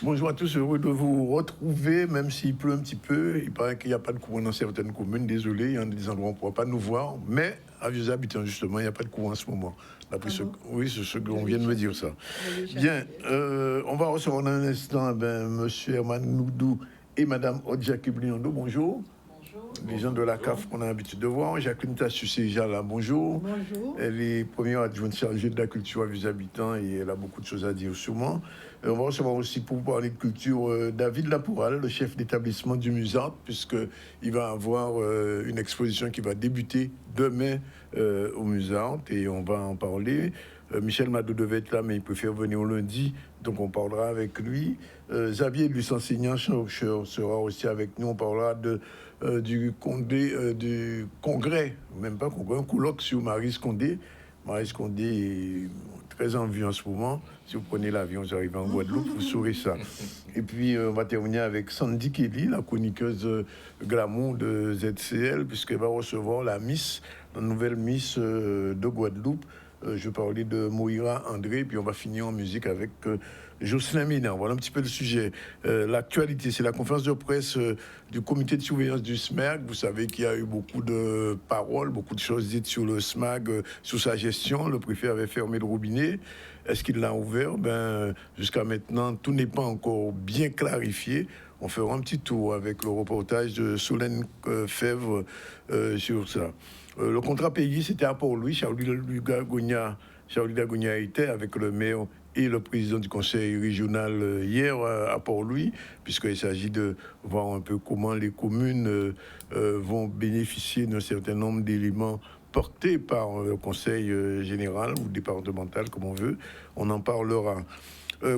Bonjour à tous, heureux de vous retrouver, même s'il pleut un petit peu. Il paraît qu'il n'y a pas de courant dans certaines communes, désolé, il y a des endroits où on ne pourra pas nous voir, mais à vieux habitants, justement, il n'y a pas de courant en ce moment. Oui, c'est ce qu'on vient de me dire, ça. Bien, on va recevoir dans un instant M. Herman Noudou et Mme Odja Kibliando. Bonjour. Les gens de la CAF qu'on a l'habitude de voir. Jacqueline Tassusé-Ja, là, bonjour. Bonjour. Elle est première adjointe chargée de la culture à vieux habitants et elle a beaucoup de choses à dire sûrement. On va recevoir aussi pour vous parler de culture David Lapoural, le chef d'établissement du Musart, puisqu'il va avoir une exposition qui va débuter demain au Musart et on va en parler. Michel Madou devait être là, mais il préfère venir au lundi, donc on parlera avec lui. Xavier, lui, enseignant sera aussi avec nous. On parlera du congrès, même pas congrès, un colloque sur Maryse Condé. Maryse Condé est très en vue en ce moment. Si vous prenez l'avion, vous arrivez en Guadeloupe, vous saurez ça. Et puis, on va terminer avec Sandy Kelly, la chroniqueuse glamour de ZCL, puisqu'elle va recevoir la nouvelle Miss de Guadeloupe. Je parlais de Moira André, puis on va finir en musique avec Jocelyn Ménard. Voilà un petit peu le sujet. L'actualité, c'est la conférence de presse du comité de surveillance du SMAG. Vous savez qu'il y a eu beaucoup de paroles, beaucoup de choses dites sur le SMAG, sur sa gestion. Le préfet avait fermé le robinet. Est-ce qu'il l'a ouvert? Jusqu'à maintenant, tout n'est pas encore bien clarifié. On fera un petit tour avec le reportage de Solène Fèvre sur ça. Le contrat payé, c'était à Port-Louis. Charles-Louis Dagonia était avec le maire et le président du conseil régional hier à Port-Louis, puisqu'il s'agit de voir un peu comment les communes vont bénéficier d'un certain nombre d'éléments portés par le conseil général ou départemental, comme on veut. On en parlera.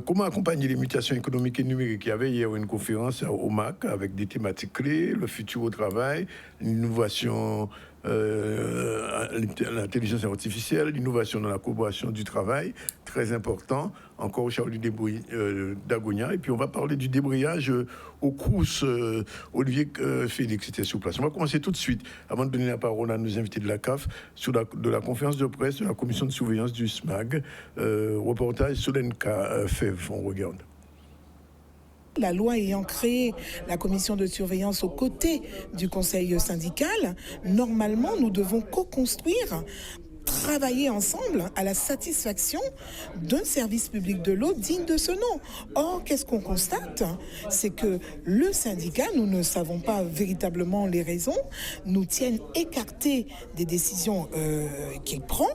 Comment accompagner les mutations économiques et numériques? Il y avait hier une conférence au MAC avec des thématiques clés, le futur au travail, l'innovation, l'intelligence artificielle, l'innovation dans la collaboration du travail, très important. Encore Charles Dagonia. Et puis on va parler du débrayage au Crous. Olivier Félix était sur place. On va commencer tout de suite, avant de donner la parole à nos invités de la CAF, de la conférence de presse de la commission de surveillance du SMAG. Reportage Solène Fèvre, on regarde. La loi ayant créé la commission de surveillance aux côtés du conseil syndical, normalement, nous devons co-construire, travailler ensemble à la satisfaction d'un service public de l'eau digne de ce nom. Or, qu'est-ce qu'on constate? C'est que le syndicat, nous ne savons pas véritablement les raisons, nous tiennent écartés des décisions qu'il prend.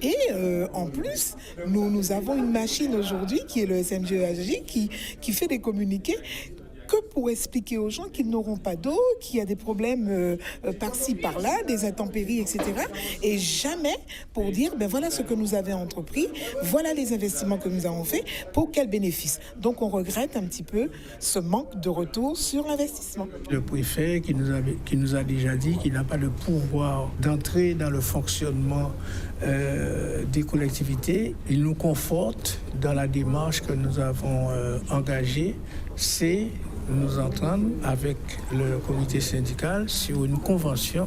Et en plus, nous avons une machine aujourd'hui qui est le SMGEAJ qui fait des communiqués que pour expliquer aux gens qu'ils n'auront pas d'eau, qu'il y a des problèmes par-ci, par-là, des intempéries, etc. Et jamais pour dire, voilà ce que nous avons entrepris, voilà les investissements que nous avons faits, pour quel bénéfice. Donc on regrette un petit peu ce manque de retour sur l'investissement. Le préfet qui nous a déjà dit qu'il n'a pas le pouvoir d'entrer dans le fonctionnement des collectivités. Il nous conforte dans la démarche que nous avons engagée, c'est nous entendre avec le comité syndical sur une convention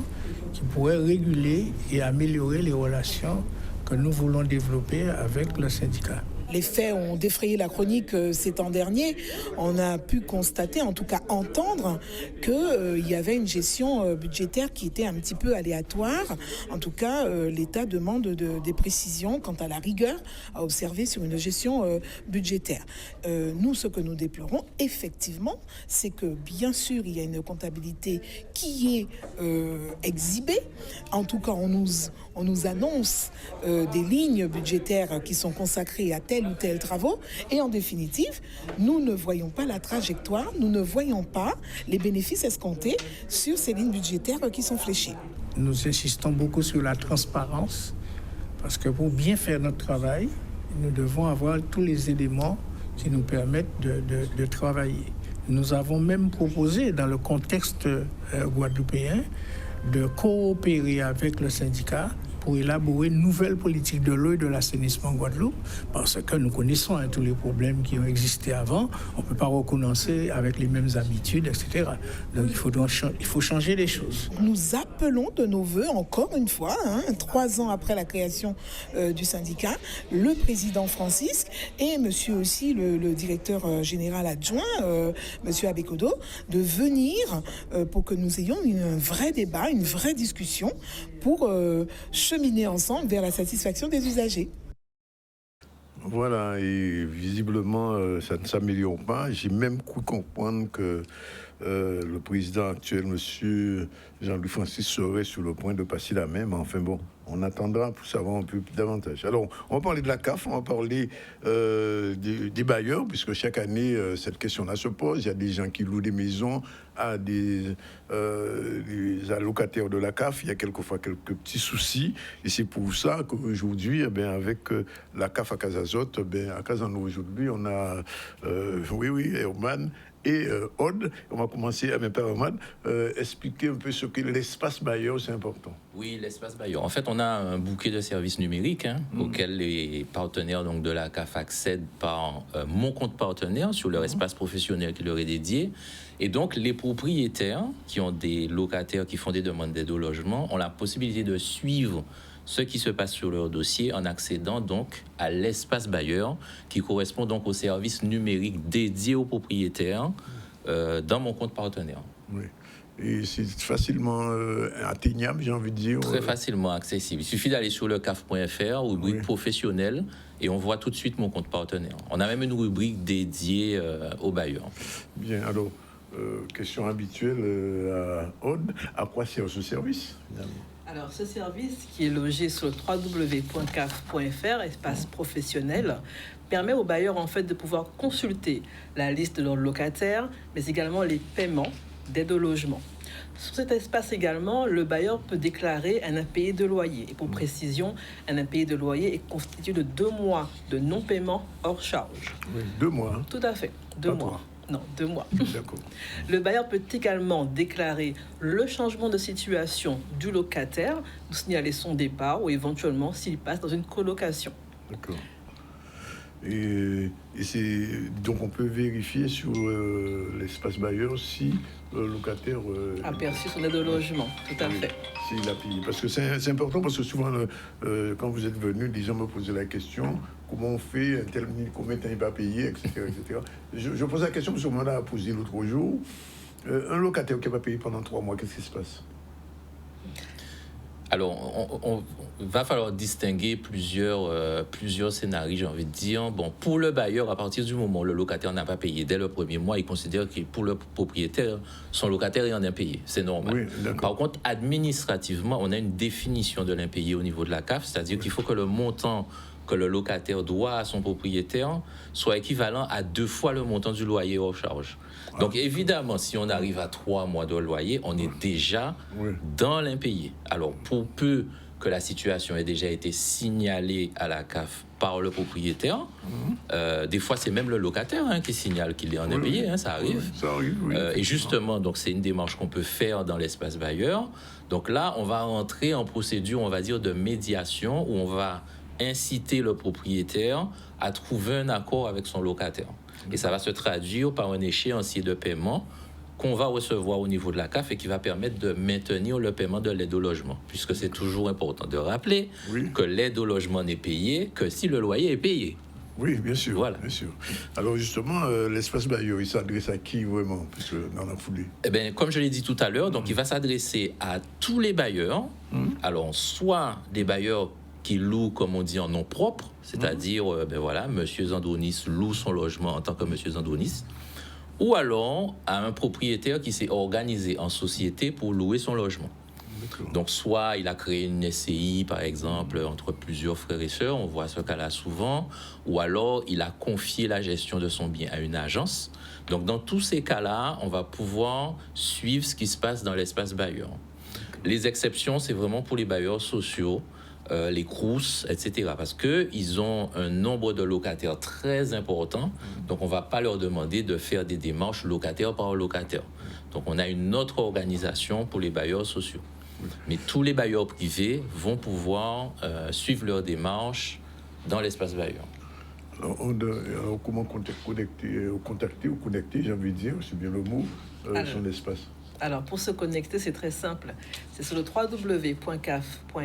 qui pourrait réguler et améliorer les relations que nous voulons développer avec le syndicat. Les faits ont défrayé la chronique ces temps derniers. On a pu constater, en tout cas entendre, qu'il y avait une gestion budgétaire qui était un petit peu aléatoire. En tout cas, l'État demande des précisions quant à la rigueur à observer sur une gestion budgétaire. Nous, ce que nous déplorons, effectivement, c'est que bien sûr, il y a une comptabilité qui est exhibée. En tout cas, on nous annonce des lignes budgétaires qui sont consacrées à tel ou tel travaux, et en définitive, nous ne voyons pas la trajectoire, nous ne voyons pas les bénéfices escomptés sur ces lignes budgétaires qui sont fléchées. Nous insistons beaucoup sur la transparence, parce que pour bien faire notre travail, nous devons avoir tous les éléments qui nous permettent de travailler. Nous avons même proposé, dans le contexte guadeloupéen, de coopérer avec le syndicat pour élaborer une nouvelle politique de l'eau et de l'assainissement en Guadeloupe, parce que nous connaissons tous les problèmes qui ont existé avant. On ne peut pas recommencer avec les mêmes habitudes, etc. Donc il faut changer les choses. Nous appelons de nos voeux, encore une fois, 3 ans après la création du syndicat, le président Francisque et monsieur aussi le directeur général adjoint, monsieur Abekodo, de venir pour que nous ayons un vrai débat, une vraie discussion pour cheminer ensemble vers la satisfaction des usagers. Voilà, et visiblement, ça ne s'améliore pas. J'ai même cru comprendre que le président actuel, M. Jean-Louis Francis, serait sur le point de passer la main. Mais enfin bon, on attendra pour savoir un peu plus davantage. Alors, on va parler de la CAF, on va parler des bailleurs, puisque chaque année, cette question-là se pose. Il y a des gens qui louent des maisons à des allocataires de la CAF. Il y a quelquefois quelques petits soucis. Et c'est pour ça qu'aujourd'hui, avec la CAF à Casazotte, à Casano aujourd'hui, on a, Herman et Aude. On va commencer par Herman. Expliquer un peu ce qu'est l'espace bailleur, c'est important. Oui, l'espace bailleur. En fait, on a un bouquet de services numériques auxquels les partenaires donc, de la CAF accèdent par mon compte partenaire sur leur espace professionnel qui leur est dédié. Et donc, les propriétaires qui ont des locataires qui font des demandes d'aide au logement ont la possibilité de suivre ce qui se passe sur leur dossier en accédant donc à l'espace bailleur qui correspond donc au service numérique dédié aux propriétaires dans mon compte partenaire. Oui. Et c'est facilement atteignable, j'ai envie de dire. Très facilement accessible. Il suffit d'aller sur le caf.fr, rubrique professionnelle, et on voit tout de suite mon compte partenaire. On a même une rubrique dédiée aux bailleurs. Bien, alors, question habituelle à Aude, à quoi sert ce service finalement? Alors, ce service qui est logé sur le www.caf.fr, espace professionnel, permet aux bailleurs en fait de pouvoir consulter la liste de leurs locataires, mais également les paiements d'aide au logement. Sur cet espace également, le bailleur peut déclarer un impayé de loyer. Et pour précision, un impayé de loyer est constitué de 2 mois de non-paiement hors charge. Oui, 2 mois. Hein? Tout à fait, 2 mois. 3. Non, 2 mois. D'accord. Le bailleur peut également déclarer le changement de situation du locataire, ou signaler son départ ou éventuellement s'il passe dans une colocation. D'accord. Et donc on peut vérifier sur l'espace bailleur si le locataire a perçu son aide au logement, tout à fait. S'il a payé. Parce que c'est important, parce que souvent, quand vous êtes venu, les gens me posaient la question, comment on fait, combien de temps il va payer, etc. etc. Je pose la question parce qu'on m'en a posé l'autre jour. Un locataire qui n'a pas payé pendant 3 mois, qu'est-ce qui se passe? Alors, on va falloir distinguer plusieurs scénarios, j'ai envie de dire. Bon, pour le bailleur, à partir du moment où le locataire n'a pas payé dès le premier mois, il considère que pour le propriétaire, son locataire est en impayé. C'est normal. Oui, par contre, administrativement, on a une définition de l'impayé au niveau de la CAF, c'est-à-dire qu'il faut que le montant que le locataire doit à son propriétaire soit équivalent à 2 fois le montant du loyer hors charge. Donc évidemment, si on arrive à 3 mois de loyer, on est déjà dans l'impayé. Alors pour peu que la situation ait déjà été signalée à la CAF par le propriétaire, des fois c'est même le locataire qui signale qu'il est en impayé, ça arrive. Ça arrive, oui. Et justement, donc c'est une démarche qu'on peut faire dans l'espace bailleur. Donc là, on va rentrer en procédure, on va dire, de médiation où on va inciter le propriétaire à trouver un accord avec son locataire. Et ça va se traduire par un échéancier de paiement qu'on va recevoir au niveau de la CAF et qui va permettre de maintenir le paiement de l'aide au logement. Puisque c'est toujours important de rappeler que l'aide au logement n'est payée que si le loyer est payé. Oui, bien sûr. Voilà. Bien sûr. Alors justement, l'espace bailleur, il s'adresse à qui vraiment, puisque dans la foulée? Eh bien, comme je l'ai dit tout à l'heure, donc il va s'adresser à tous les bailleurs. Alors, soit des bailleurs qui loue, comme on dit, en nom propre, c'est-à-dire, monsieur Zandonis loue son logement en tant que monsieur Zandonis, ou alors à un propriétaire qui s'est organisé en société pour louer son logement. Donc, soit il a créé une SCI, par exemple, entre plusieurs frères et sœurs, on voit ce cas-là souvent, ou alors il a confié la gestion de son bien à une agence. Donc, dans tous ces cas-là, on va pouvoir suivre ce qui se passe dans l'espace bailleur. Les exceptions, c'est vraiment pour les bailleurs sociaux, les CROUS, etc. Parce qu'ils ont un nombre de locataires très important. Donc, on ne va pas leur demander de faire des démarches locataire par locataire. Donc, on a une autre organisation pour les bailleurs sociaux. Mais tous les bailleurs privés vont pouvoir suivre leur démarche dans l'espace bailleur. Alors, comment contacter, j'ai envie de dire, c'est bien le mot, son espace. Alors, pour se connecter, c'est très simple. C'est sur le www.caf.fr,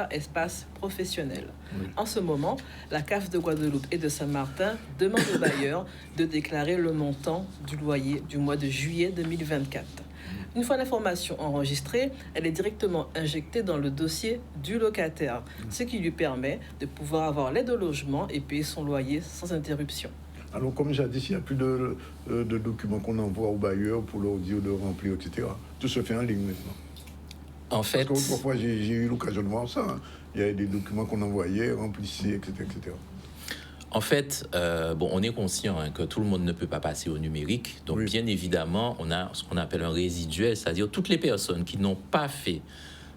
espace professionnel. Oui. En ce moment, la CAF de Guadeloupe et de Saint-Martin demande aux bailleurs de déclarer le montant du loyer du mois de juillet 2024. Une fois l'information enregistrée, elle est directement injectée dans le dossier du locataire, ce qui lui permet de pouvoir avoir l'aide au logement et payer son loyer sans interruption. Alors, comme j'ai dit, il n'y a plus de documents qu'on envoie aux bailleurs pour leur dire de remplir, etc. Tout se fait en ligne maintenant. En fait... Parce qu'autrefois, j'ai eu l'occasion de voir ça. Hein. Il y avait des documents qu'on envoyait, remplissait, etc., etc. En fait, on est conscient que tout le monde ne peut pas passer au numérique. Donc, bien évidemment, on a ce qu'on appelle un résiduel, c'est-à-dire toutes les personnes qui n'ont pas fait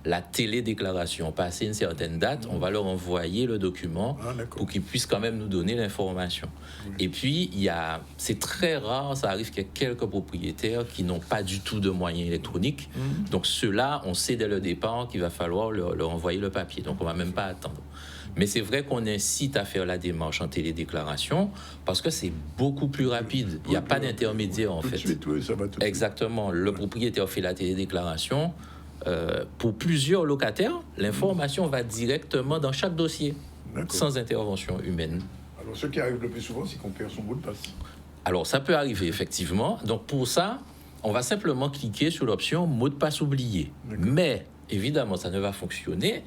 la télédéclaration, passé une certaine date, on va leur envoyer le document pour qu'ils puissent quand même nous donner l'information. Et puis, c'est très rare, ça arrive qu'il y ait quelques propriétaires qui n'ont pas du tout de moyens électroniques. Donc, ceux-là, on sait dès le départ qu'il va falloir leur envoyer le papier. Donc, on ne va même pas attendre. Mais c'est vrai qu'on incite à faire la démarche en télédéclaration parce que c'est beaucoup plus rapide. Il n'y a pas d'intermédiaire, en fait. Tout de suite, ça va tout de suite. Exactement. Le propriétaire fait la télédéclaration. Pour plusieurs locataires, l'information va directement dans chaque dossier, sans intervention humaine. Alors, ce qui arrive le plus souvent, c'est qu'on perd son mot de passe. Alors, ça peut arriver, effectivement. Donc, pour ça, on va simplement cliquer sur l'option mot de passe oublié. Mais, évidemment, ça ne va fonctionner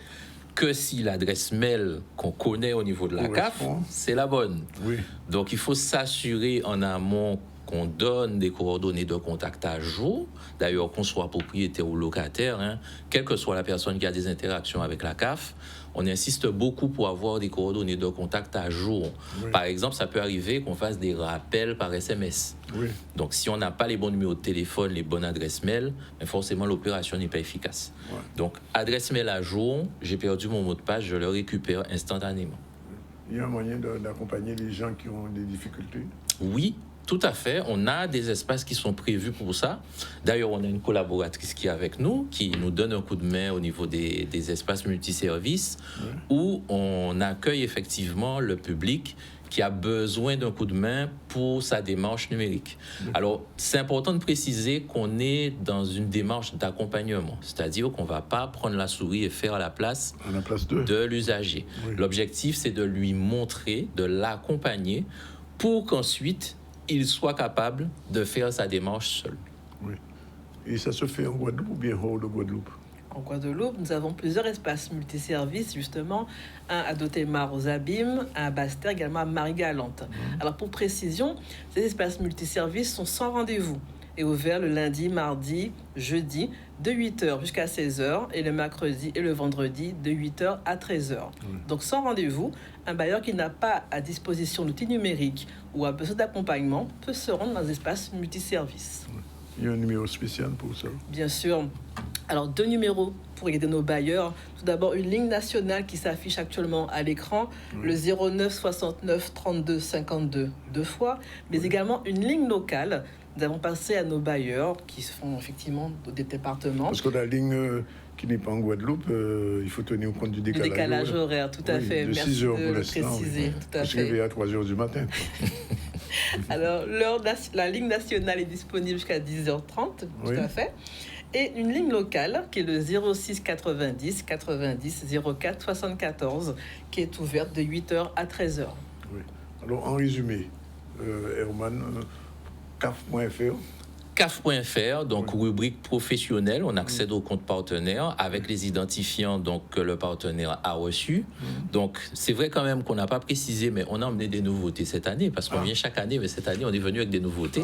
que si l'adresse mail qu'on connaît au niveau de la CAF, c'est la bonne. Oui. Donc, il faut s'assurer en amont qu'on donne des coordonnées de contact à jour, d'ailleurs qu'on soit propriétaire ou locataire, quelle que soit la personne qui a des interactions avec la CAF, on insiste beaucoup pour avoir des coordonnées de contact à jour. Oui. Par exemple, ça peut arriver qu'on fasse des rappels par SMS. Oui. Donc, si on n'a pas les bons numéros de téléphone, les bonnes adresses mail, forcément, l'opération n'est pas efficace. Ouais. Donc, adresse mail à jour, j'ai perdu mon mot de passe, je le récupère instantanément. Il y a un moyen d'accompagner les gens qui ont des difficultés? Oui. Tout à fait. On a des espaces qui sont prévus pour ça. D'ailleurs, on a une collaboratrice qui est avec nous, qui nous donne un coup de main au niveau des espaces multiservices, où on accueille effectivement le public qui a besoin d'un coup de main pour sa démarche numérique. Alors, c'est important de préciser qu'on est dans une démarche d'accompagnement, c'est-à-dire qu'on ne va pas prendre la souris et faire à la place de l'usager. Oui. L'objectif, c'est de lui montrer, de l'accompagner pour qu'ensuite, il soit capable de faire sa démarche seul. Oui. Et ça se fait en Guadeloupe ou bien hors de Guadeloupe? En Guadeloupe, nous avons plusieurs espaces multiservices, justement. Un à Dotémar aux Abîmes, un à Basse-Terre, également à Marie-Galante. Alors, pour précision, ces espaces multiservices sont sans rendez-vous et ouverts le lundi, mardi, jeudi, de 8h jusqu'à 16h, et le mercredi et le vendredi, de 8h à 13h. Donc, sans rendez-vous, un bailleur qui n'a pas à disposition d'outils numériques ou a besoin d'accompagnement peut se rendre dans des espaces multiservices. Il y a un numéro spécial pour ça? Bien sûr. Alors, 2 numéros pour aider nos bailleurs. Tout d'abord, une ligne nationale qui s'affiche actuellement à l'écran, le 09 69 32 52 deux fois, mais également une ligne locale. Nous avons passé à nos bailleurs qui font effectivement des départements. Parce que la ligne qui n'est pas en Guadeloupe, il faut tenir compte du décalage, décalage horaire. Tout à fait. De merci 6 heures de pour le l'instant. préciser. Oui. Tout à fait. Je suis à 3 heures du matin. Alors, la ligne nationale est disponible jusqu'à 10h30, tout à fait. Et une ligne locale qui est le 06 90 90 04 74 qui est ouverte de 8h à 13h. Oui. Alors, en résumé, Herman, CAF.fr. CAF.fr, donc rubrique professionnelle, on accède au compte partenaire avec les identifiants donc, que le partenaire a reçus. Donc, c'est vrai quand même qu'on n'a pas précisé, mais on a emmené des nouveautés cette année, parce qu'on vient chaque année, mais cette année, on est venu avec des nouveautés.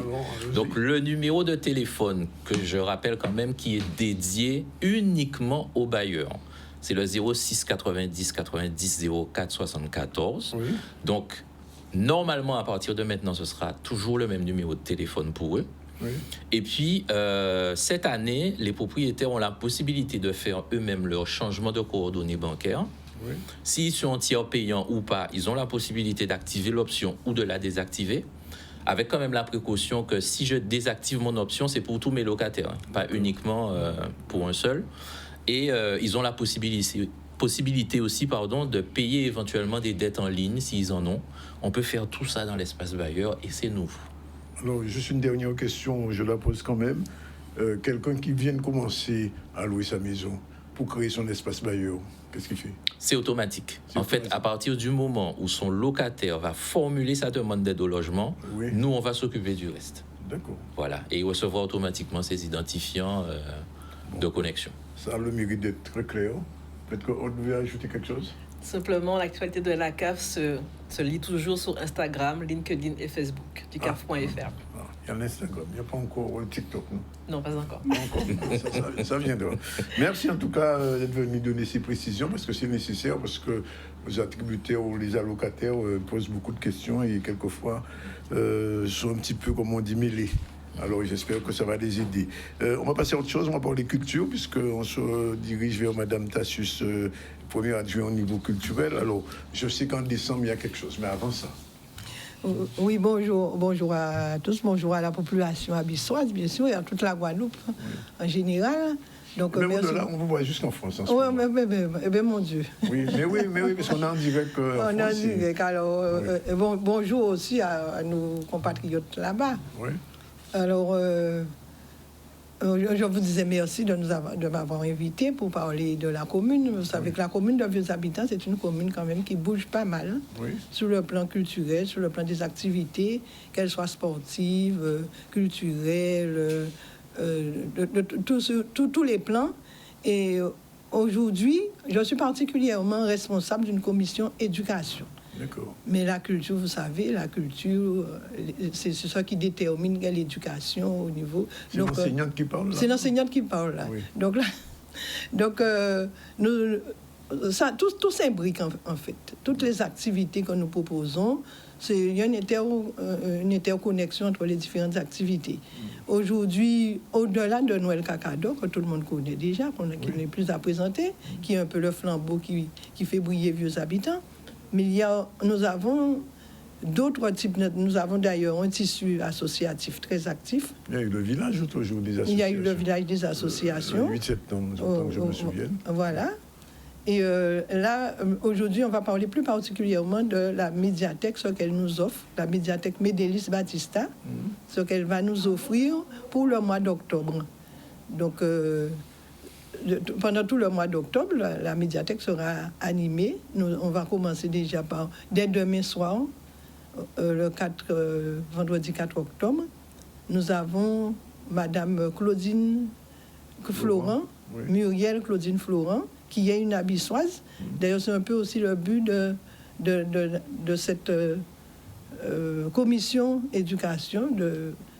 Donc, le numéro de téléphone, que je rappelle quand même, qui est dédié uniquement aux bailleurs, c'est le 06 90 90 04 74. Oui. Donc, normalement, à partir de maintenant, ce sera toujours le même numéro de téléphone pour eux. Oui. Et puis, cette année, les propriétaires ont la possibilité de faire eux-mêmes leur changement de coordonnées bancaires. Oui. S'ils sont tiers payants ou pas, ils ont la possibilité d'activer l'option ou de la désactiver, avec quand même la précaution que si je désactive mon option, c'est pour tous mes locataires, pas uniquement pour un seul. Et ils ont la possibilité aussi de payer éventuellement des dettes en ligne s'ils en ont. On peut faire tout ça dans l'espace bailleur et c'est nouveau. Alors, juste une dernière question, je la pose quand même. Quelqu'un qui vient de commencer à louer sa maison pour créer son espace bailleur, qu'est-ce qu'il fait? C'est automatique. En fait, à partir du moment où son locataire va formuler sa demande d'aide au logement, nous, on va s'occuper du reste. D'accord. Voilà. Et il recevra automatiquement ses identifiants de connexion. Ça a le mérite d'être très clair. Peut-être qu'on devait ajouter quelque chose? Simplement, l'actualité de la CAF se lit toujours sur Instagram, LinkedIn et Facebook du CAF.fr. Il y a l'Instagram, il n'y a pas encore le TikTok, non? Non, pas encore. Pas encore. Ça viendra. Merci en tout cas d'être venu donner ces précisions parce que c'est nécessaire, parce que les attributaires ou les allocataires posent beaucoup de questions et quelquefois sont un petit peu, comme on dit, mêlés. Alors j'espère que ça va les aider. On va passer à autre chose, on va parler culture, puisqu'on se dirige vers Madame Tassus, première adjointe au niveau culturel. Alors je sais qu'en décembre, il y a quelque chose, mais avant ça. Oui, bonjour à tous, bonjour à la population abyssoise, bien sûr, et à toute la Guadeloupe en général. Donc, mais merci. Au-delà, on vous voit jusqu'en France. Oui, mais mon Dieu. Oui, parce qu'on est en direct. On est en direct. Alors, bonjour aussi à nos compatriotes là-bas. Oui. Alors, je vous disais merci de m'avoir invité pour parler de la commune. Vous savez que la commune de Vieux-Habitants, c'est une commune quand même qui bouge pas mal, sur le plan culturel, sur le plan des activités, qu'elles soient sportives, culturelles, tous les plans. Et aujourd'hui, je suis particulièrement responsable d'une commission éducation. D'accord. Mais la culture, vous savez, la culture, c'est ça qui détermine l'éducation au niveau. C'est l'enseignante qui parle là. C'est l'enseignante qui parle là. Oui. Tout s'imbrique en fait. Toutes les activités que nous proposons, il y a une interconnexion entre les différentes activités. Aujourd'hui, au-delà de Noël Cacado, que tout le monde connaît déjà, qui n'est plus à présenter, qui est un peu le flambeau qui fait briller Vieux-Habitants, mais nous avons d'autres types. Nous avons d'ailleurs un tissu associatif très actif. Il y a eu le village autour des associations. Il y a eu le village des associations. Le 8 septembre, je me souviens. Voilà. Et là, aujourd'hui, on va parler plus particulièrement de la médiathèque, ce qu'elle nous offre, la médiathèque Médélis Batista, ce qu'elle va nous offrir pour le mois d'octobre. Donc, pendant tout le mois d'octobre, la médiathèque sera animée. On va commencer déjà dès demain soir, vendredi 4 octobre. Nous avons Madame Claudine Florent, Muriel Claudine Florent, qui est une abyssoise. D'ailleurs, c'est un peu aussi le but de cette commission éducation,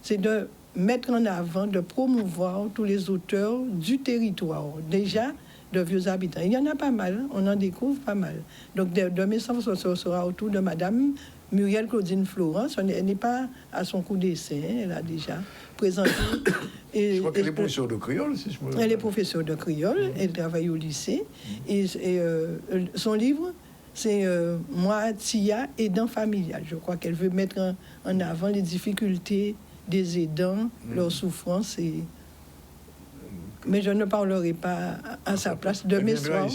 c'est de mettre en avant, de promouvoir tous les auteurs du territoire, déjà de Vieux-Habitants. Il y en a pas mal, on en découvre pas mal. Donc, demain soir, ce sera autour de Madame Muriel Claudine Florence. Elle n'est pas à son coup d'essai, elle a déjà présenté. Je crois qu'elle est professeure de créole, si je me rappelle. Elle est professeure de créole, elle travaille au lycée. Et son livre, c'est Moi, Tia, aidant familial. Je crois qu'elle veut mettre en avant les difficultés des aidants, leurs souffrances. Mais je ne parlerai pas à sa place. Demain soir,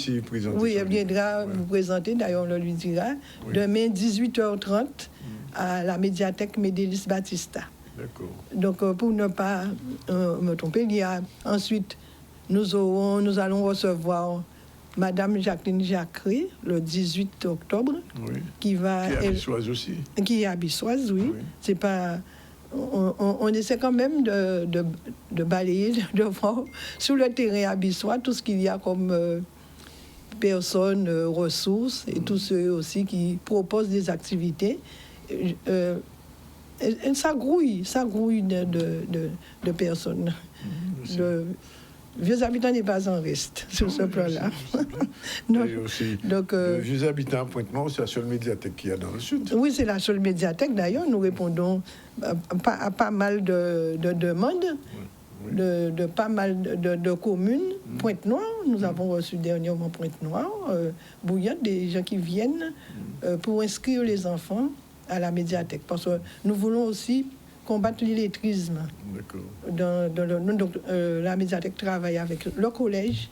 oui, elle viendra vous présenter, d'ailleurs on le lui dira. Demain, 18h30, à la médiathèque Médélis Batista. D'accord. Donc, pour ne pas me tromper, il y a ensuite, nous allons recevoir Madame Jacqueline Jacquerie, le 18 octobre, qui est abyssoise aussi. Qui est abyssoise, oui. C'est pas... On essaie quand même de balayer, de voir sur le terrain abyssois tout ce qu'il y a comme personnes, ressources, et tous ceux aussi qui proposent des activités. Et ça grouille de personnes. Vieux-Habitants n'est pas en reste sur ce plan-là. Vieux-Habitants à Pointe-Noire, c'est la seule médiathèque qu'il y a dans le sud. Oui, c'est la seule médiathèque. D'ailleurs, nous répondons à pas mal de demandes de pas mal de communes. Pointe-Noire, nous avons reçu dernièrement Pointe-Noire, Bouillotte, des gens qui viennent pour inscrire les enfants à la médiathèque. Parce que nous voulons aussi combattre l'illettrisme. D'accord. Donc, la médiathèque travaille avec le collège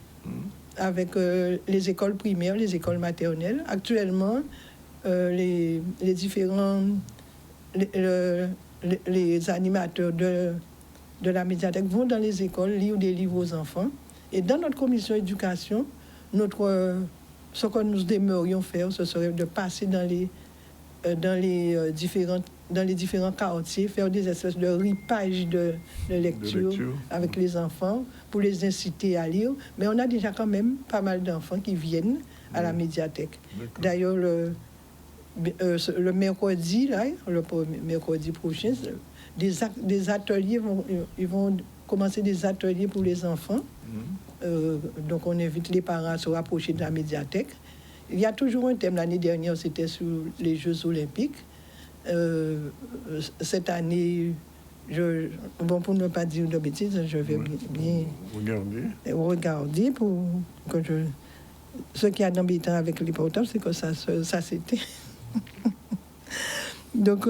avec les écoles primaires, les écoles maternelles. Actuellement, les différents les animateurs de la médiathèque vont dans les écoles lire des livres aux enfants. Et dans notre commission éducation, ce que nous aimerions faire, ce serait de passer dans les différents quartiers, faire des espèces de ripages de lecture avec les enfants pour les inciter à lire. Mais on a déjà quand même pas mal d'enfants qui viennent à la médiathèque. D'ailleurs, le mercredi, là, le mercredi prochain, des ateliers ils vont commencer des ateliers pour les enfants. Donc on invite les parents à se rapprocher de la médiathèque. Il y a toujours un thème. L'année dernière, c'était sur les Jeux olympiques. Cette année, pour ne pas dire de bêtises, je vais bien regarder pour que ce qui est embêtant avec les portables, c'est que ça c'était. Donc,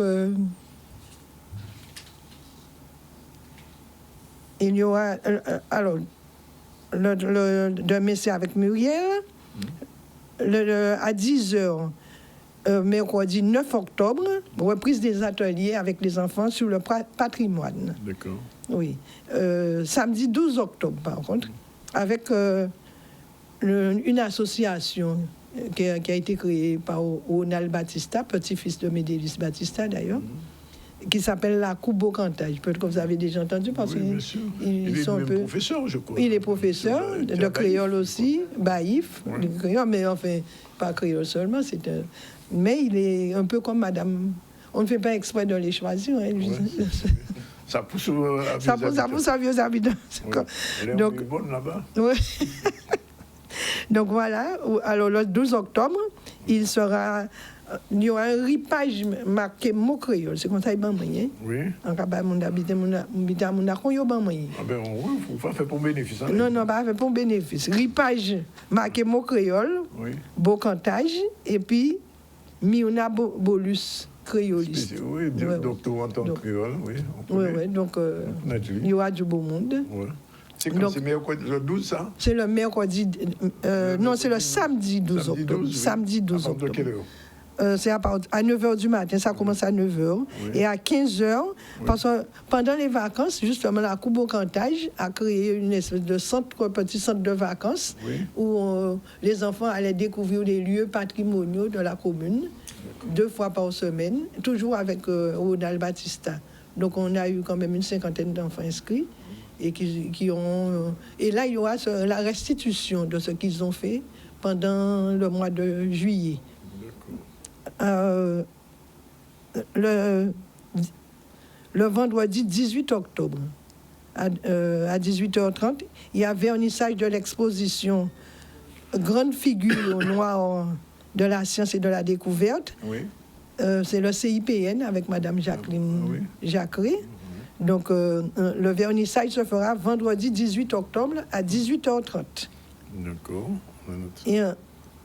il y aura... alors, demain, c'est avec Muriel. À 10h, mercredi 9 octobre, reprise des ateliers avec les enfants sur le patrimoine. D'accord. Oui. Samedi 12 octobre, par contre, avec une association qui a été créée par Ronald Batista, petit-fils de Médélis Batista d'ailleurs, qui s'appelle la Coupe Cantage. Peut-être que vous avez déjà entendu parce qu'ils sont un peu professeur, je crois. Il est professeur de créole aussi, baïf, de créole, mais enfin pas créole seulement, mais il est un peu comme Madame. On ne fait pas exprès de les choisir. Hein. Ça pousse à vieux habitants. Donc, elle est bonne là-bas. Ouais. Donc voilà, alors le 12 octobre, il y aura un ripage marqué mot créole. C'est comme ça, il va moyen. Oui. En cas de mon habité, mon il va moyen. Ah ben, oui, il faut pas faire pour bénéfice. Hein, non, pas faire pour bénéfice. Ripage marqué mot créole, oui. Beau cantage, et puis Miona bolus créoliste. Oui, docteur en tant que créole, oui. Oui, donc il y aura du beau monde. Ouais. C'est quand c'est mercredi, le 12, ça? C'est le mercredi... non, c'est le samedi 12 octobre. Oui. Samedi 12 octobre. À quelle heure? C'est à 9h du matin, ça commence à 9h. Oui. Et à 15h, parce que pendant les vacances, justement, la Coupe au Cantage a créé une espèce de petit centre de vacances où les enfants allaient découvrir les lieux patrimoniaux de la commune 2 fois par semaine, toujours avec Ronald Batista. Donc on a eu quand même une 50aine d'enfants inscrits. Et qui ont et là il y aura la restitution de ce qu'ils ont fait pendant le mois de juillet. Le vendredi 18 octobre à 18h30, il y a vernissage de l'exposition Grande figure noire de la science et de la découverte. Oui. C'est le CIPN avec Madame Jacqueline Jacquerie. Donc, le vernissage se fera vendredi 18 octobre à 18h30. D'accord.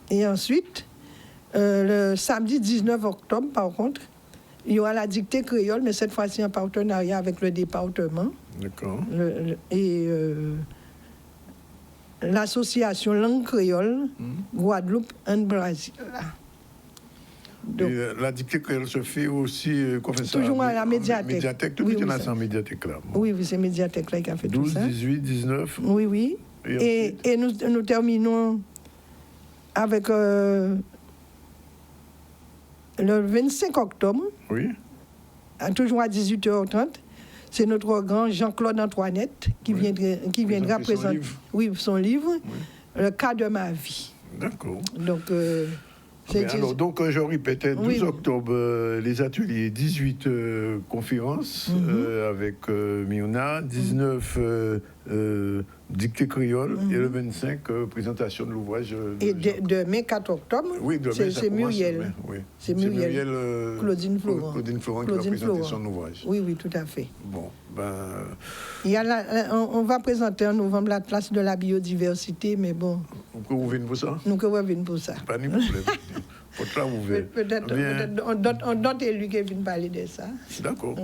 Et ensuite, le samedi 19 octobre, par contre, il y aura la dictée créole, mais cette fois-ci en partenariat avec le département. D'accord. Et l'association Langue créole, Guadeloupe et Brésil. Donc, la dictée créole se fait aussi toujours à la médiathèque. Tout le monde en médiathèque là. Bon. Oui, c'est médiathèque là qui a fait 12, tout ça. 12, 18, 19. Oui. Et nous terminons avec le 25 octobre. Oui. Toujours à 18h30. C'est notre grand Jean-Claude Antoinette qui viendra présenter son livre, Le cas de ma vie. D'accord. Donc, donc je répète, 12 octobre, les ateliers, 18 conférences avec Miona, 19 dictée créole et le 25 présentation de l'ouvrage. Et demain 4 octobre, c'est Muriel. C'est Muriel Claudine Florent. Claudine Florent qui va présenter son ouvrage. Oui, tout à fait. Bon, on va présenter en novembre l'Atlas de la biodiversité, mais bon. Vous pouvez ouvrir pour ça? Nous pouvons ouvrir pour ça. Pas de problème. Peut-être on donne lui qui vient parler de ça. D'accord.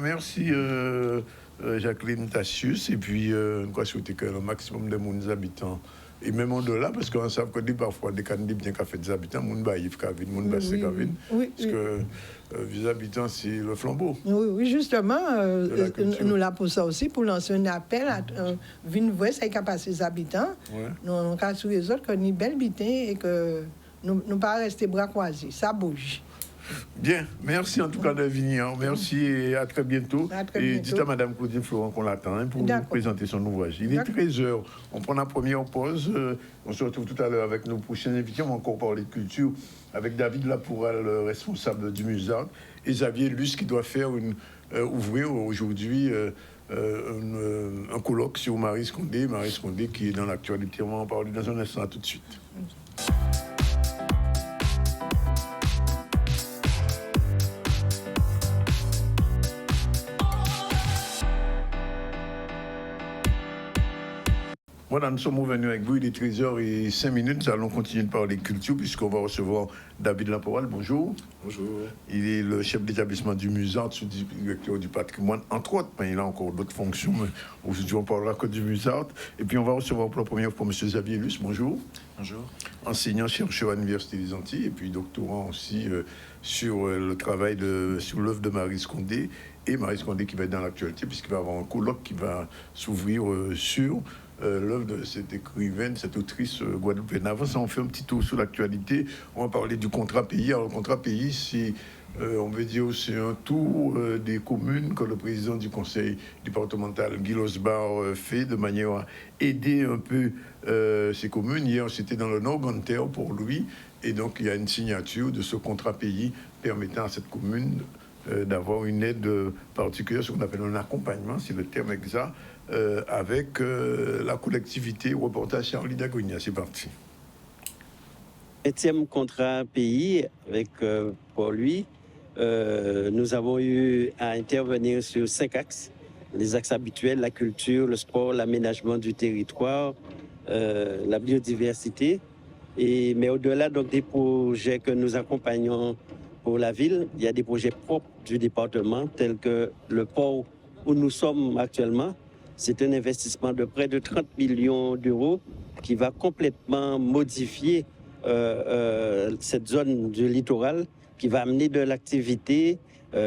Merci Jacqueline Tassius. Et puis, nous souhaitons que le maximum de nos habitants et même au-delà, parce qu'on sait que parfois, des candidats bien qu'a fait des habitants, moun ba yif kavin, moun ba se kavin, parce que les habitants, c'est le flambeau. Oui, justement, la culture. nous là pour ça aussi, pour lancer un appel à venir voir ça qui a passé les habitants. Ouais. Nous avons cas sur les autres qu'on est belle bitin et que nous ne pas rester bras croisés. Ça bouge. Bien, merci en tout cas de venir. Merci et à très bientôt. À très Et bientôt. dites à Madame Claudine Florent qu'on l'attend pour vous D'accord. présenter son ouvrage. Il est D'accord. 13h. On prend la première pause. On se retrouve tout à l'heure avec nos prochains invités. On va encore parler de culture avec David Lapoural, le responsable du Musard, et Xavier Luce qui doit faire ouvrir aujourd'hui un colloque sur Marie Scondé. Marie Scondé qui est dans l'actualité. On va en parler dans un instant. À tout de suite. Voilà, nous sommes revenus avec vous, il est 13h05. Nous allons continuer de parler culture puisqu'on va recevoir David Lapoural. Bonjour. Bonjour. Il est le chef d'établissement du Musard, sous-directeur du patrimoine, entre autres, mais il a encore d'autres fonctions. Mais aujourd'hui, on parlera que du Musard. Et puis, on va recevoir pour la première fois M. Xavier Luce. Bonjour. Bonjour. Enseignant-chercheur à l'Université des Antilles et puis doctorant aussi sur le travail sur l'œuvre de Marie Scondé. Et Marie Scondé qui va être dans l'actualité puisqu'il va y avoir un colloque qui va s'ouvrir sur l'œuvre de cette écrivaine, cette autrice guadeloupéenne. Avant ça, on fait un petit tour sur l'actualité. On va parler du contrat pays. Alors, le contrat pays, c'est, on veut dire, c'est un tour des communes que le président du conseil départemental, Guy Losbar, fait de manière à aider un peu ces communes. Hier, c'était dans le Nord-Ganter pour lui. Et donc, il y a une signature de ce contrat pays permettant à cette commune d'avoir une aide particulière, ce qu'on appelle un accompagnement, c'est le terme exact, avec la collectivité. Reportage Charlie Dagonia, c'est parti. 7e contrat pays avec pour lui. Nous avons eu à intervenir sur 5 axes. Les axes habituels, la culture, le sport, l'aménagement du territoire, la biodiversité. Mais au-delà donc, des projets que nous accompagnons pour la ville, il y a des projets propres du département, tels que le port où nous sommes actuellement. C'est un investissement de près de 30 millions d'euros qui va complètement modifier cette zone du littoral, qui va amener de l'activité,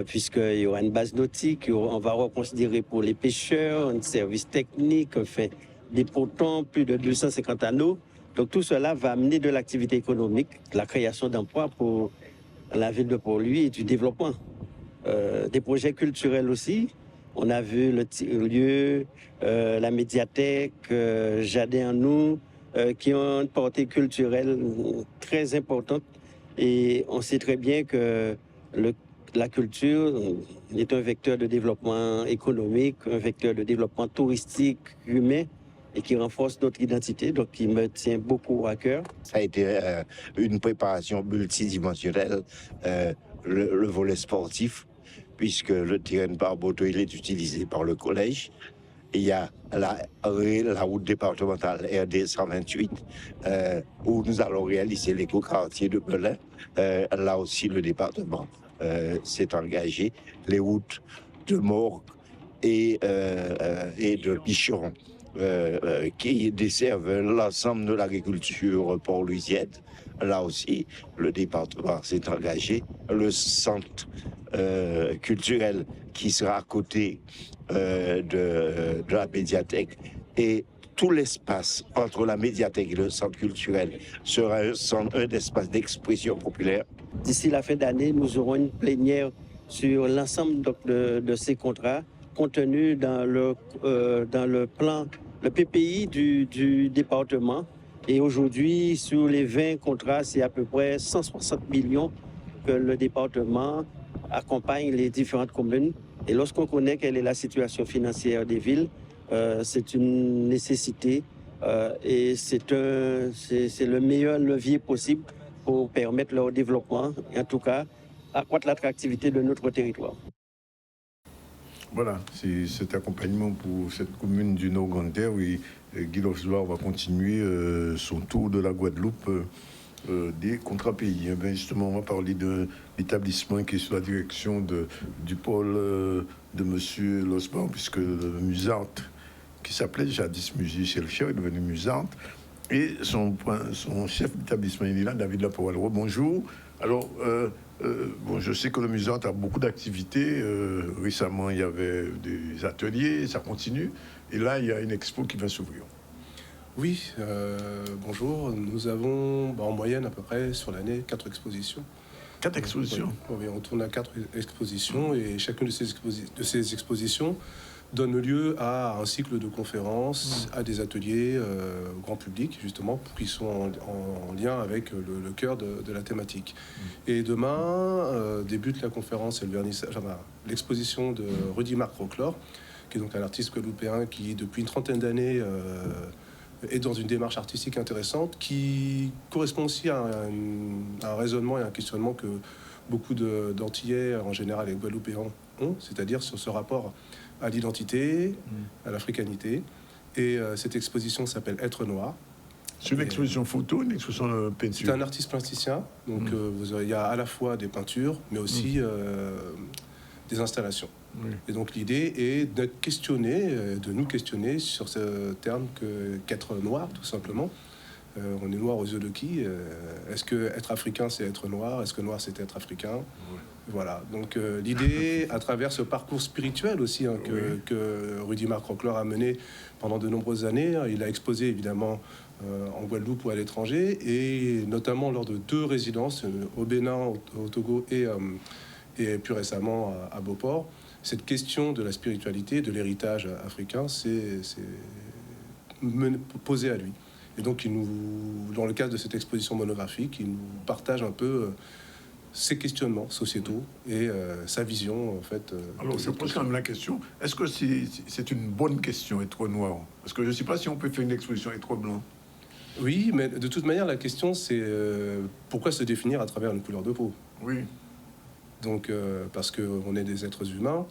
puisqu'il y aura une base nautique, on va reconsidérer pour les pêcheurs, un service technique, fait des potons, plus de 250 anneaux. Donc tout cela va amener de l'activité économique, la création d'emplois pour la ville de Port-Louis et du développement. Des projets culturels aussi. On a vu le lieu, la médiathèque, Jardin en nous, qui ont une portée culturelle très importante. Et on sait très bien que la culture est un vecteur de développement économique, un vecteur de développement touristique, humain, et qui renforce notre identité, donc qui me tient beaucoup à cœur. Ça a été une préparation multidimensionnelle, le volet sportif, puisque le terrain de Barboteau, il est utilisé par le collège. Il y a la route départementale RD 128, où nous allons réaliser l'éco-quartier de Belin. Là aussi, le département s'est engagé. Les routes de Morgue et de Bichon, qui desservent l'ensemble de l'agriculture port-louisienne. Là aussi, le département s'est engagé. Le centre culturel qui sera à côté de la médiathèque et tout l'espace entre la médiathèque et le centre culturel sera un espace d'expression populaire. D'ici la fin d'année, nous aurons une plénière sur l'ensemble de ces contrats contenus dans le plan, le PPI du département. Et aujourd'hui, sur les 20 contrats, c'est à peu près 160 millions que le département accompagne les différentes communes. Et lorsqu'on connaît quelle est la situation financière des villes, c'est une nécessité et c'est le meilleur levier possible pour permettre leur développement et en tout cas accroître l'attractivité de notre territoire. Voilà, c'est cet accompagnement pour cette commune du Nord-Ganter où Guy Losbar va continuer son tour de la Guadeloupe des contrats pays. Ben justement, on va parler de l'établissement qui est sous la direction du pôle de M. Losbar, puisque le Musard, qui s'appelait jadis Musée Chelcher, est devenu Musard. Et son chef d'établissement, il est là, David Laporelle. Bonjour. Alors, bon, je sais que le musée a beaucoup d'activités. Récemment, il y avait des ateliers, ça continue. Et là, il y a une expo qui va s'ouvrir. Oui, bonjour. Nous avons en moyenne à peu près sur l'année 4 expositions. 4 expositions. Oui, on tourne à 4 expositions et chacune de ces expositions donne lieu à un cycle de conférences, à des ateliers au grand public, justement, qui sont en lien avec le cœur de la thématique. Et demain débute la conférence et le vernissage, l'exposition de Rudy Marc Roclor, qui est donc un artiste guadeloupéen qui, depuis une trentaine d'années, est dans une démarche artistique intéressante qui correspond aussi à un raisonnement et un questionnement que beaucoup d'Antillais, en général, et Guadeloupéens ont, c'est-à-dire sur ce rapport à l'identité, à l'africanité. Et cette exposition s'appelle Être Noir. C'est une exposition photo, une exposition peinture. C'est un artiste plasticien, donc il y a à la fois des peintures, mais aussi des installations. Et donc l'idée est de nous questionner sur ce terme qu'être noir, tout simplement. On est noir aux yeux de qui? Est-ce que être africain, c'est être noir? Est-ce que noir, c'est être africain? Voilà. Donc l'idée, à travers ce parcours spirituel aussi que Rudy Marc Roclor a mené pendant de nombreuses années, il a exposé évidemment en Guadeloupe ou à l'étranger, et notamment lors de 2 résidences au Bénin, au Togo et plus récemment à Beauport. Cette question de la spiritualité, de l'héritage africain, c'est posé à lui. Et donc, dans le cadre de cette exposition monographique, il nous partage un peu ses questionnements sociétaux et sa vision, en fait. Alors, je pose quand même la question, est-ce que c'est une bonne question, être noir? Parce que je ne sais pas si on peut faire une exposition être blanc. Oui, mais de toute manière, la question, c'est pourquoi se définir à travers une couleur de peau? Oui. Donc, parce qu'on est des êtres humains,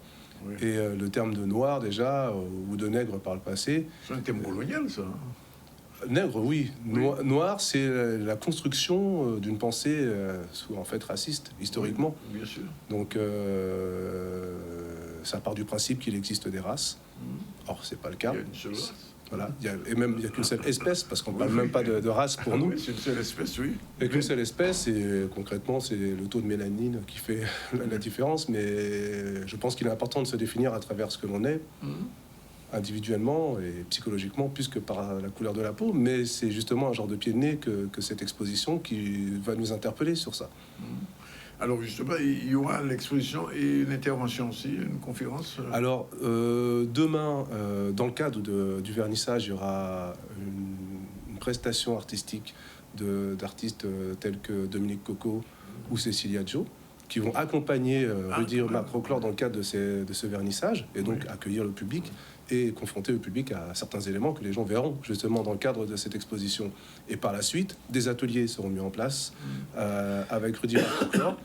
et le terme de noir, déjà, ou de nègre par le passé... C'est un terme colonial, ça. Nègre, oui. Noir, c'est la construction d'une pensée, en fait, raciste, historiquement. Oui, bien sûr. Donc, ça part du principe qu'il existe des races. Or, c'est pas le cas. Il y a une seule race. Voilà. Et même, il n'y a qu'une seule espèce, parce qu'on ne parle même pas de race pour nous. Oui, c'est une seule espèce, oui. Il n'y a qu'une seule espèce, et concrètement, c'est le taux de mélanine qui fait la différence. Mais je pense qu'il est important de se définir à travers ce que l'on est, individuellement et psychologiquement, plus que par la couleur de la peau. Mais c'est justement un genre de pied de nez que cette exposition qui va nous interpeller sur ça. Alors justement, il y aura l'exposition et une intervention aussi, une conférence. Alors demain, dans le cadre du vernissage, il y aura une prestation artistique d'artistes tels que Dominique Coco ou Cécilia Jo, qui vont accompagner Rudy Marc Roclor dans le cadre de ce vernissage, et donc accueillir le public et confronter le public à certains éléments que les gens verront justement dans le cadre de cette exposition. Et par la suite, des ateliers seront mis en place avec Rudy Marc Roclor,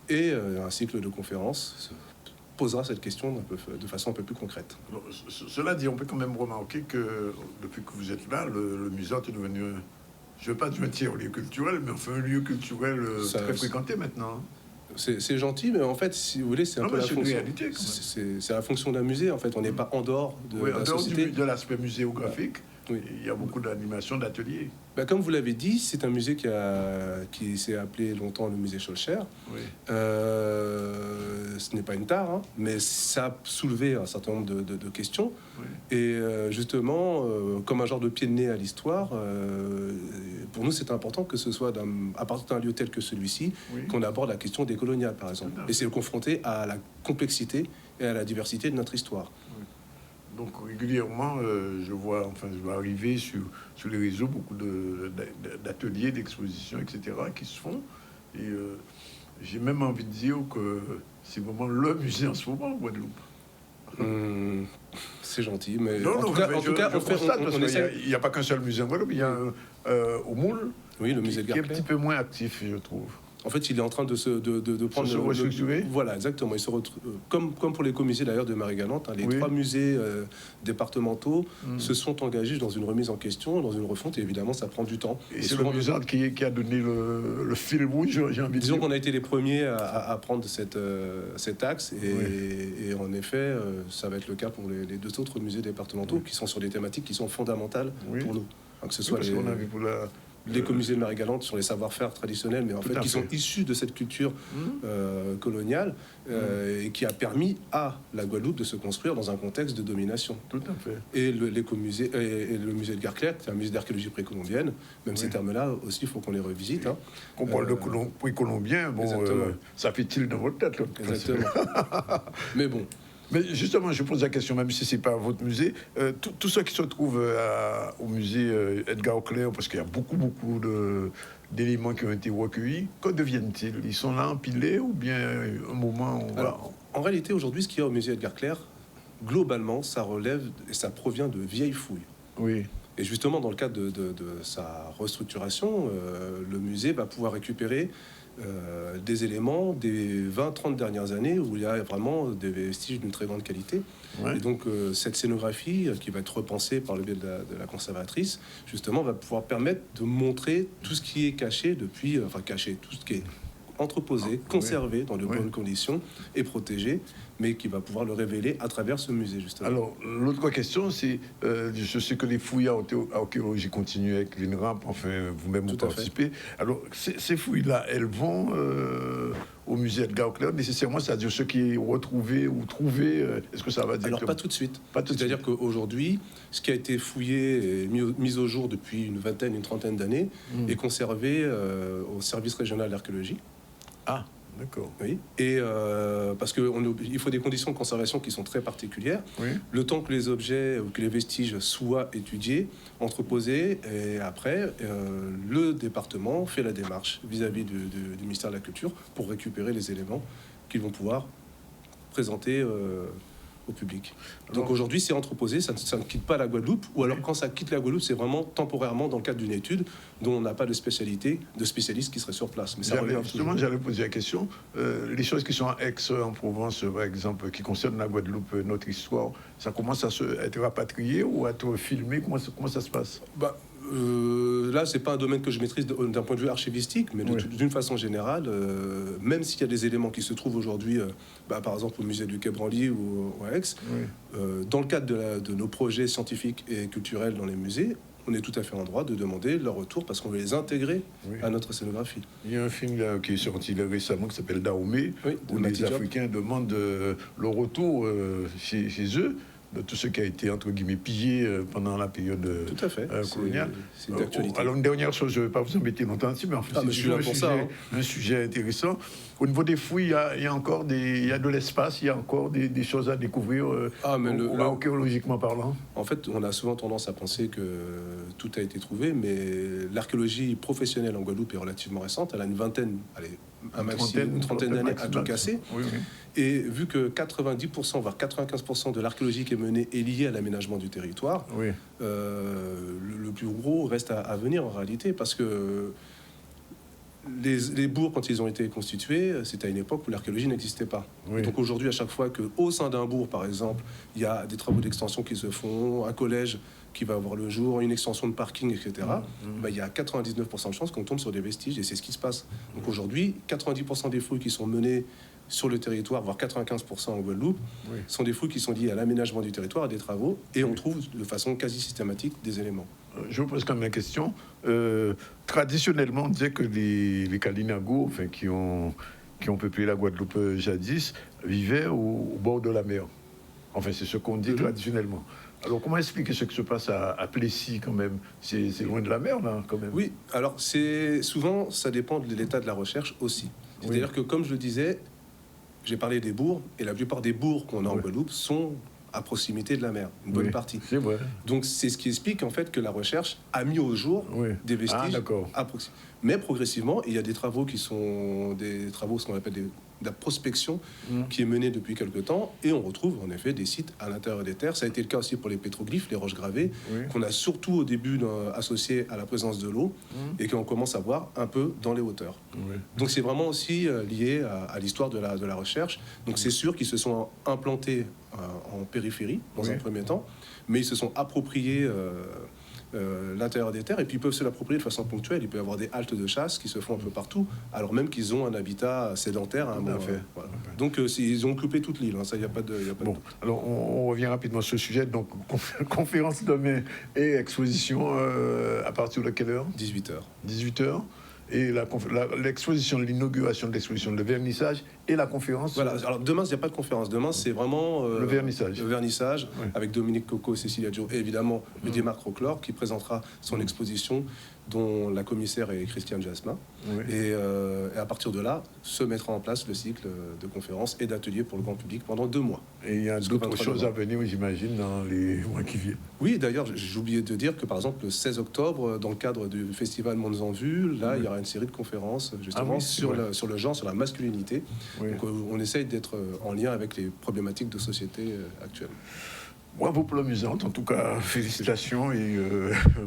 et un cycle de conférences posera cette question de façon un peu plus concrète. Alors, cela dit, on peut quand même remarquer que depuis que vous êtes là, le musée est devenu, je ne veux pas dire un tiers-lieu culturel, mais enfin un lieu culturel très fréquenté maintenant. C'est gentil, mais en fait, si vous voulez, c'est un peu la fonction. C'est la fonction d'un musée. En fait, on n'est pas en dehors de la société. De l'aspect muséographique. Oui. Il y a beaucoup d'animations, d'ateliers. Comme vous l'avez dit, c'est un musée qui s'est appelé longtemps le musée Scholcher. Oui. Ce n'est pas une tare, mais ça a soulevé un certain nombre de questions. Oui. Et justement, comme un genre de pied de nez à l'histoire, pour nous, c'est important que ce soit à partir d'un lieu tel que celui-ci, qu'on aborde la question décoloniale, par exemple. Et c'est confronté à la complexité et à la diversité de notre histoire. Donc régulièrement, je vois arriver sur les réseaux beaucoup d'ateliers, d'expositions, etc. qui se font. Et j'ai même envie de dire que c'est vraiment le musée en ce moment en Guadeloupe. C'est gentil, mais en tout cas, on essaie. Il n'y a pas qu'un seul musée en Guadeloupe, il y a au Moule, le musée de qui est un petit peu moins actif, je trouve. En fait, il est en train de prendre... Se restructurer. Voilà, exactement. Il se comme pour les musées d'ailleurs de Marie-Galante, les 3 musées départementaux se sont engagés dans une remise en question, dans une refonte, et évidemment, ça prend du temps. Et c'est le musée qui a donné le fil rouge, j'ai envie de dire. Disons qu'on a été les premiers à prendre cet axe, et en effet, ça va être le cas pour les 2 autres musées départementaux qui sont sur des thématiques qui sont fondamentales pour nous. que ce soit parce qu'on a vu pour l'écomusée de Marie-Galante sur les savoir-faire traditionnels, mais en fait qui sont issus de cette culture coloniale et qui a permis à la Guadeloupe de se construire dans un contexte de domination. Tout à fait. Et l'écomusée et le musée de Garclair, qui est un musée d'archéologie précolombienne, même ces termes-là aussi, il faut qu'on les revisite. Hein. Qu'on parle de précolombien, bon, ça fait-il dans votre tête. Exactement. Mais bon. Mais justement, je pose la question, même si ce n'est pas votre musée, tous ceux qui se trouvent au musée Edgar Auclair, parce qu'il y a beaucoup d'éléments qui ont été recueillis, que deviennent-ils? Ils sont là empilés ou bien un moment on va... En réalité, aujourd'hui, ce qu'il y a au musée Edgar Clair, globalement, ça relève et ça provient de vieilles fouilles. Oui. Et justement, dans le cadre de sa restructuration, le musée va pouvoir récupérer des éléments des 20-30 dernières années où il y a vraiment des vestiges d'une très grande qualité. Ouais. Et donc, cette scénographie qui va être repensée par le biais de la conservatrice, justement, va pouvoir permettre de montrer tout ce qui est caché depuis... Enfin, caché, tout ce qui est entreposé, conservé dans de bonnes conditions et protégé, mais qui va pouvoir le révéler à travers ce musée, justement. Alors, l'autre question, c'est, je sais que les fouilles archéologiques continuent avec l'INRAP, enfin, vous-même vous participez. Alors, ces fouilles-là, elles vont au musée Edgar Auclair, nécessairement, c'est-à-dire ce qui est retrouvé ou trouvé, est-ce que ça va dire... Alors, pas tout de suite. C'est-à-dire qu'aujourd'hui, ce qui a été fouillé et mis au jour depuis une trentaine d'années, est conservé au service régional d'archéologie. Ah, d'accord. Oui, et parce qu'il faut des conditions de conservation qui sont très particulières. Oui. Le temps que les objets ou que les vestiges soient étudiés, entreposés, et après, le département fait la démarche vis-à-vis du ministère de la Culture pour récupérer les éléments qu'ils vont pouvoir présenter au public. Donc aujourd'hui, c'est entreposé, ça ne quitte pas la Guadeloupe, ou alors quand ça quitte la Guadeloupe, c'est vraiment temporairement dans le cadre d'une étude dont on n'a pas de spécialiste qui serait sur place. Mais ça justement, j'allais poser la question. Les choses qui sont à Aix, en Provence, par exemple, qui concernent la Guadeloupe, notre histoire, ça commence à être rapatrié ou à être filmé? Comment ça se passe? Là, c'est pas un domaine que je maîtrise d'un point de vue archivistique, mais d'une façon générale, même s'il y a des éléments qui se trouvent aujourd'hui, par exemple au musée du Quai Branly ou à Aix, dans le cadre de nos projets scientifiques et culturels dans les musées, on est tout à fait en droit de demander leur retour parce qu'on veut les intégrer à notre scénographie. Il y a un film là, qui est sorti récemment qui s'appelle Dahomey, où les Africains demandent le retour chez eux de tout ce qui a été, entre guillemets, pillé pendant la période coloniale. C'est d'actualité. Alors, une dernière chose, je ne vais pas vous embêter longtemps dessus, mais en fait, c'est un sujet intéressant. Au niveau des fouilles, il y a encore il y a de l'espace, il y a encore des choses à découvrir, archéologiquement parlant. En fait, on a souvent tendance à penser que tout a été trouvé, mais l'archéologie professionnelle en Guadeloupe est relativement récente. Elle a une trentaine d'années à tout casser. Oui. Et vu que 90%, voire 95% de l'archéologie qui est menée est liée à l'aménagement du territoire, le plus gros reste à venir en réalité, parce que les bourgs, quand ils ont été constitués, c'était à une époque où l'archéologie n'existait pas. Oui. Donc aujourd'hui, à chaque fois qu'au sein d'un bourg, par exemple, il y a des travaux d'extension qui se font, un collège qui va avoir le jour, une extension de parking, etc., il y a 99% de chances qu'on tombe sur des vestiges, et c'est ce qui se passe. Donc aujourd'hui, 90% des fouilles qui sont menées sur le territoire, voire 95% en Guadeloupe, sont des fouilles qui sont liées à l'aménagement du territoire, à des travaux, et on trouve de façon quasi systématique des éléments. Je vous pose quand même la question. Traditionnellement, on disait que les Kalinago, enfin, qui ont peuplé la Guadeloupe jadis, vivaient au bord de la mer. Enfin, c'est ce qu'on dit traditionnellement. Alors, comment expliquer ce qui se passe à Plessis, quand même? C'est loin de la mer, là, quand même. Oui, alors, souvent, ça dépend de l'état de la recherche aussi. C'est-à-dire que, comme je le disais, j'ai parlé des bourgs, et la plupart des bourgs qu'on a en Guadeloupe sont à proximité de la mer, une bonne partie. C'est vrai. Donc c'est ce qui explique en fait que la recherche a mis au jour des vestiges à proximité. Mais progressivement, il y a des travaux qui sont ce qu'on appelle de la prospection qui est menée depuis quelque temps, et on retrouve en effet des sites à l'intérieur des terres. Ça a été le cas aussi pour les pétroglyphes, les roches gravées, qu'on a surtout au début associées à la présence de l'eau et qu'on commence à voir un peu dans les hauteurs. Donc c'est vraiment aussi lié à l'histoire de la recherche. Donc c'est sûr qu'ils se sont implantés en périphérie dans un premier temps, mais ils se sont appropriés l'intérieur des terres, et puis ils peuvent se l'approprier de façon ponctuelle. Il peut y avoir des haltes de chasse qui se font un peu partout, alors même qu'ils ont un habitat sédentaire à un moment. Voilà. Donc ils ont occupé toute l'île, hein, ça, il n'y a pas de... Bon, alors on revient rapidement sur le sujet. Donc, conférence demain et exposition à partir de quelle heure? 18h. 18h. Et l'exposition, l'inauguration de l'exposition, le vernissage et la conférence. Voilà, alors demain, il n'y a pas de conférence. Demain, c'est vraiment le vernissage. Le vernissage, oui. avec Dominique Coco, Cécilia Joe et évidemment Didier Marc Roclor qui présentera son exposition, dont la commissaire est Christiane Jasmin. Oui. Et à partir de là, se mettra en place le cycle de conférences et d'ateliers pour le grand public pendant 2 mois. Et il y a d'autres choses à venir, j'imagine, dans les mois qui viennent. Oui, d'ailleurs, j'ai oublié de dire que, par exemple, le 16 octobre, dans le cadre du festival Mondes en Vue, là, il y aura une série de conférences, justement, sur le genre, sur la masculinité. Oui. Donc, on essaye d'être en lien avec les problématiques de société actuelles. Bravo pour la musante, en tout cas, félicitations et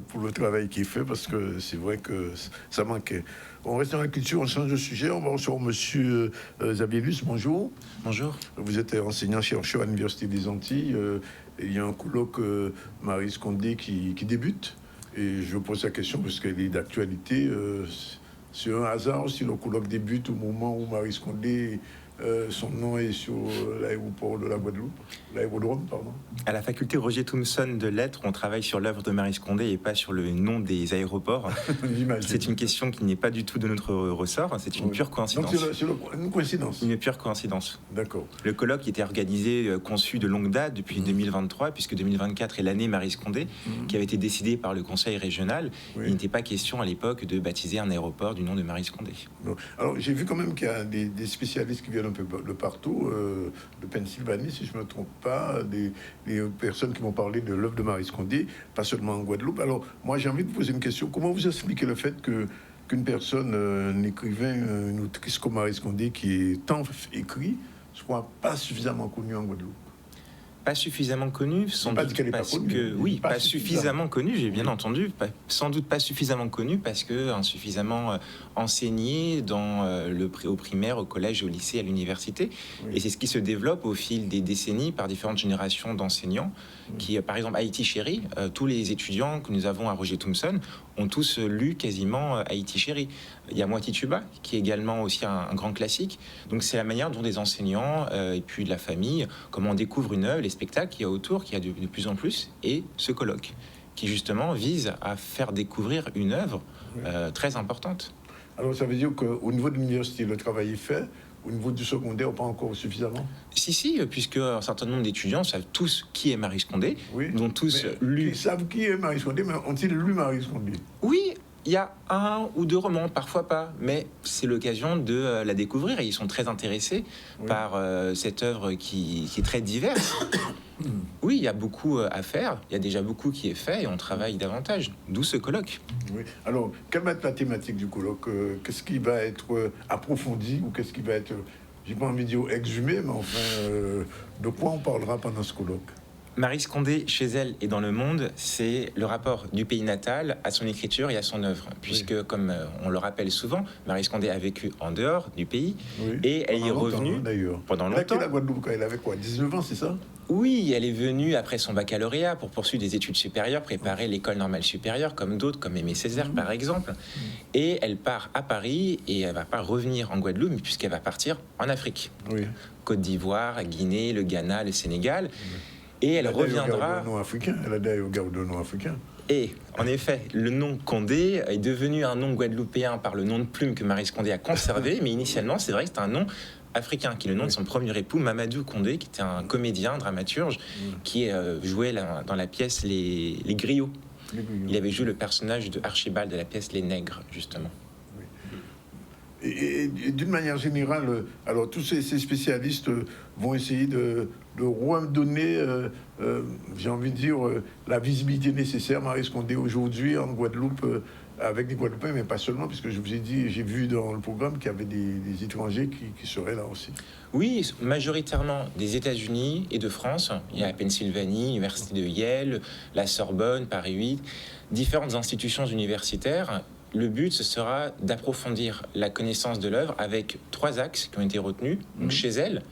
pour le travail qui est fait, parce que c'est vrai que ça manquait. On reste dans la culture, on change de sujet, on va recevoir monsieur Xavier Luce, bonjour. Bonjour. Vous êtes enseignant-chercheur à l'Université des Antilles. Il y a un colloque Marie Scondé qui débute, et je pose la question parce qu'elle est d'actualité. C'est un hasard si le colloque débute au moment où Marie Scondé... son nom est sur l'aéroport de la Guadeloupe, l'aérodrome, pardon. À la faculté Roger Thomson de lettres, on travaille sur l'œuvre de Marie Scondé et pas sur le nom des aéroports. C'est une question qui n'est pas du tout de notre ressort, c'est une pure coïncidence. Donc c'est une coïncidence. Une pure coïncidence. D'accord. Le colloque était organisé, conçu de longue date depuis 2023, puisque 2024 est l'année Marie Scondé, qui avait été décidée par le conseil régional. Oui. Il n'était pas question à l'époque de baptiser un aéroport du nom de Marie Scondé. Bon. Alors j'ai vu quand même qu'il y a des spécialistes qui viennent un peu de partout, de Pennsylvanie, si je ne me trompe pas, des personnes qui m'ont parlé de l'œuvre de Marie Scondé, pas seulement en Guadeloupe. Alors, moi, j'ai envie de vous poser une question. Comment vous expliquez le fait qu'une personne, un écrivain, une autrice comme Marie Scondé, qui est tant écrit, soit pas suffisamment connue en Guadeloupe? Pas suffisamment connue, sans doute parce que... Oui, pas suffisamment connue, j'ai bien entendu. Sans doute pas suffisamment connue parce que insuffisamment enseignée au primaire, au collège, au lycée, à l'université. Oui. Et c'est ce qui se développe au fil des décennies par différentes générations d'enseignants qui, par exemple, Haïti Chéri, tous les étudiants que nous avons à Roger Thomson ont tous lu quasiment Haïti Chéri. Il y a Moi Tituba, qui est également aussi un grand classique. Donc c'est la manière dont des enseignants et puis de la famille, comment on découvre une œuvre, les spectacles qu'il y a autour, qu'il y a de plus en plus, et ce colloque, qui justement vise à faire découvrir une œuvre très importante. Alors ça veut dire qu'au niveau de l'université, le travail est fait. Au niveau du secondaire, pas encore suffisamment? Si, puisque un certain nombre d'étudiants savent tous qui est Marie Scondé, dont tous lu... Ils savent qui est Marie Scondé, mais ont-ils lu Marie Scondé? Oui, il y a 1 ou 2 romans, parfois pas, mais c'est l'occasion de la découvrir et ils sont très intéressés par cette œuvre qui est très diverse. Oui, il y a beaucoup à faire, il y a déjà beaucoup qui est fait et on travaille davantage, d'où ce colloque. Oui. Alors, quelle va être la thématique du colloque? Qu'est-ce qui va être approfondi ou qu'est-ce qui va être, j'ai pas envie de dire exhumé, mais enfin, de quoi on parlera pendant ce colloque? Marie Scondé, chez elle et dans le monde, c'est le rapport du pays natal à son écriture et à son œuvre. Puisque, comme on le rappelle souvent, Marie Scondé a vécu en dehors du pays et elle y est revenue pendant longtemps. Elle a quitté la Guadeloupe quand elle avait quoi, 19 ans, c'est ça? Oui, elle est venue après son baccalauréat pour poursuivre des études supérieures, préparer l'école normale supérieure, comme d'autres, comme Aimé Césaire par exemple. Et elle part à Paris et elle va pas revenir en Guadeloupe, puisqu'elle va partir en Afrique. Côte d'Ivoire, Guinée, le Ghana, le Sénégal. Et elle reviendra... Elle a d'ailleurs gardé le nom africain. Et en effet, le nom Condé est devenu un nom guadeloupéen par le nom de plume que Marie Scondé a conservé, mais initialement, c'est vrai que c'est un nom africain, qui est le nom de son premier époux, Mamadou Condé, qui était un comédien, dramaturge, qui jouait dans la pièce Les Griots. Il avait joué le personnage de Archibald de la pièce Les Nègres, justement. Et d'une manière générale, alors tous ces spécialistes vont essayer de redonner, j'ai envie de dire, la visibilité nécessaire. Marie Scondé aujourd'hui en Guadeloupe, avec des Guadeloupéens, mais pas seulement, puisque je vous ai dit, j'ai vu dans le programme qu'il y avait des étrangers qui seraient là aussi. Oui, majoritairement des États-Unis et de France. Il y a la Pennsylvanie, l'Université de Yale, la Sorbonne, Paris 8, différentes institutions universitaires. Le but, ce sera d'approfondir la connaissance de l'œuvre avec 3 axes qui ont été retenus. Donc, chez elle,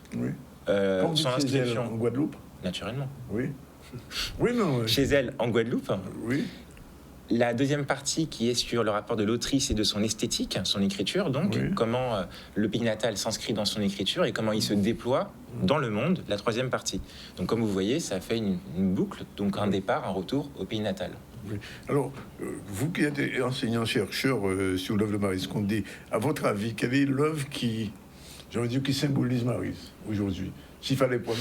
son inscription en Guadeloupe, naturellement. Oui. Oui, non. Chez elle, en Guadeloupe. Oui. la deuxième partie qui est sur le rapport de l'autrice et de son esthétique, son écriture, donc comment le pays natal s'inscrit dans son écriture et comment il se déploie dans le monde, la troisième partie. Donc comme vous voyez, ça fait une boucle, donc un départ, un retour au pays natal. Oui. Alors, vous qui êtes enseignant-chercheur sur l'œuvre de Maryse Condé, à votre avis, quelle est l'œuvre qui, j'ai envie de dire, qui symbolise Maryse aujourd'hui? S'il fallait prendre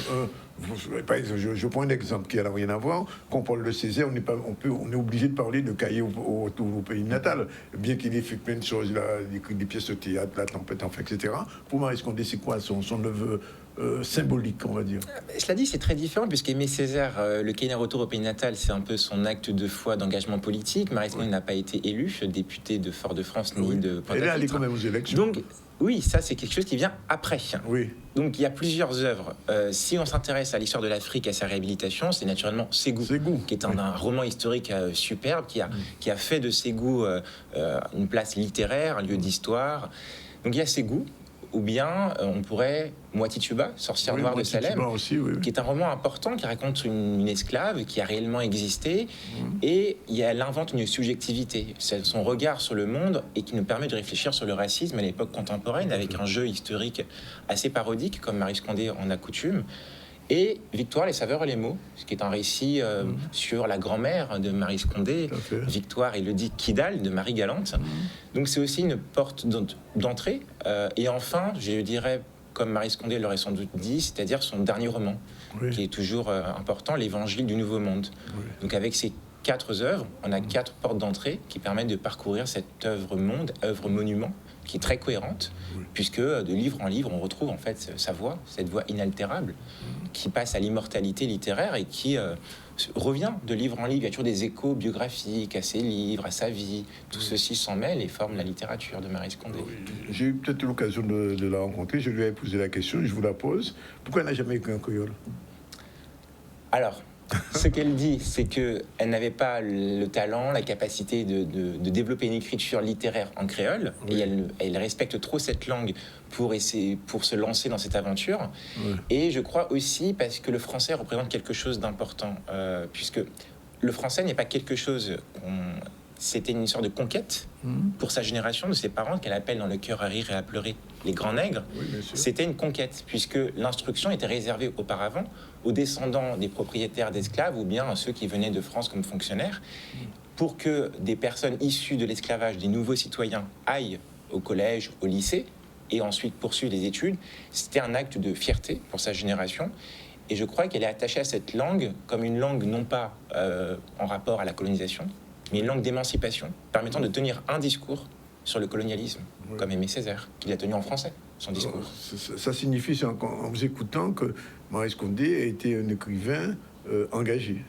par exemple, je prends un exemple qui n'a rien à voir. Quand on parle de Césaire, on est obligé de parler de Cahiers au pays natal, bien qu'il ait fait plein de choses, il a écrit des pièces de théâtre, La Tempête, enfin, etc. Pour Maryse Condé, c'est quoi son œuvre symbolique, on va dire? Cela dit, c'est très différent, puisqu'Aimé Césaire, le Cahier retour au pays natal, c'est un peu son acte de foi, d'engagement politique. Maryse Condé n'a pas été élue députée de Fort-de-France ni de Pointe-à-Pitre. Elle est allée quand même aux élections. Donc, oui, ça c'est quelque chose qui vient après. Oui. Donc il y a plusieurs œuvres. Si on s'intéresse à l'histoire de l'Afrique, à sa réhabilitation, c'est naturellement Ségou, qui est un roman historique superbe, qui a fait de Ségou une place littéraire, un lieu d'histoire. Donc il y a Ségou, ou bien on pourrait Moiti-Tuba, Sorcière noire de Salem, aussi, qui est un roman important qui raconte une esclave qui a réellement existé, et elle invente une subjectivité, c'est son regard sur le monde, et qui nous permet de réfléchir sur le racisme à l'époque contemporaine, avec un jeu historique assez parodique, comme Maryse Condé en a coutume. Et Victoire, les saveurs et les mots, ce qui est un récit sur la grand-mère de Maryse Condé, Victoire et le dit Kidal de Marie Galante. Donc c'est aussi une porte d'entrée. Et enfin, je dirais, comme Maryse Condé l'aurait sans doute dit, c'est-à-dire son dernier roman, qui est toujours important, l'Évangile du Nouveau Monde. Donc avec ces 4 œuvres, on a 4 portes d'entrée qui permettent de parcourir cette œuvre-monde, œuvre-monument, qui est très cohérente, puisque de livre en livre, on retrouve en fait sa voix, cette voix inaltérable, qui passe à l'immortalité littéraire et qui revient de livre en livre. Il y a toujours des échos biographiques à ses livres, à sa vie. Tout ceci s'en mêle et forme la littérature de Maryse Condé. J'ai eu peut-être l'occasion de la rencontrer. Je lui ai posé la question, je vous la pose. Pourquoi elle n'a jamais écrit en créole? Alors, ce qu'elle dit, c'est qu'elle n'avait pas le talent, la capacité de développer une écriture littéraire en créole, et elle respecte trop cette langue pour se lancer dans cette aventure. Et je crois aussi parce que le français représente quelque chose d'important, puisque le français n'est pas quelque chose c'était une sorte de conquête pour sa génération, de ses parents, qu'elle appelle dans Le Cœur à rire et à pleurer les grands nègres. C'était une conquête, puisque l'instruction était réservée auparavant aux descendants des propriétaires d'esclaves ou bien à ceux qui venaient de France comme fonctionnaires, pour que des personnes issues de l'esclavage, des nouveaux citoyens, aillent au collège, au lycée, et ensuite poursuivent les études. C'était un acte de fierté pour sa génération. Et je crois qu'elle est attachée à cette langue comme une langue non pas en rapport à la colonisation, mais une langue d'émancipation, permettant de tenir un discours sur le colonialisme, comme Aimé Césaire, qu'il a tenu en français, son discours. Ça signifie, en vous écoutant, que Maryse Condé a été un écrivain engagé.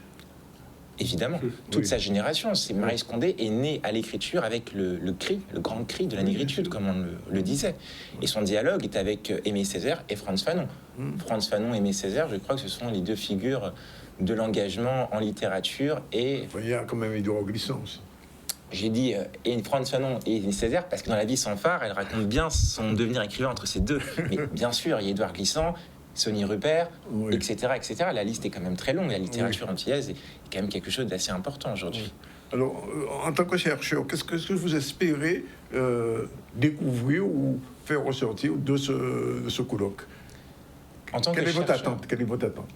Évidemment, toute sa génération. Maryse Condé est née à l'écriture avec le cri, le grand cri de la négritude, comme on le disait. Et son dialogue est avec Aimé Césaire et Frantz Fanon. Frantz Fanon et Aimé Césaire, je crois que ce sont les 2 figures de l'engagement en littérature. Et il y a quand même Édouard Glissant aussi. J'ai dit Frantz Fanon et Aimé Césaire parce que dans La vie sans phare, elle raconte bien son devenir écrivain entre ces deux. Mais bien sûr, il y a Édouard Glissant, Sonny Rupert, etc., etc. La liste est quand même très longue. La littérature antillaise est quand même quelque chose d'assez important aujourd'hui. Alors, en tant que chercheur, qu'est-ce que vous espérez découvrir ou faire ressortir de ce colloque? Quelle est votre attente?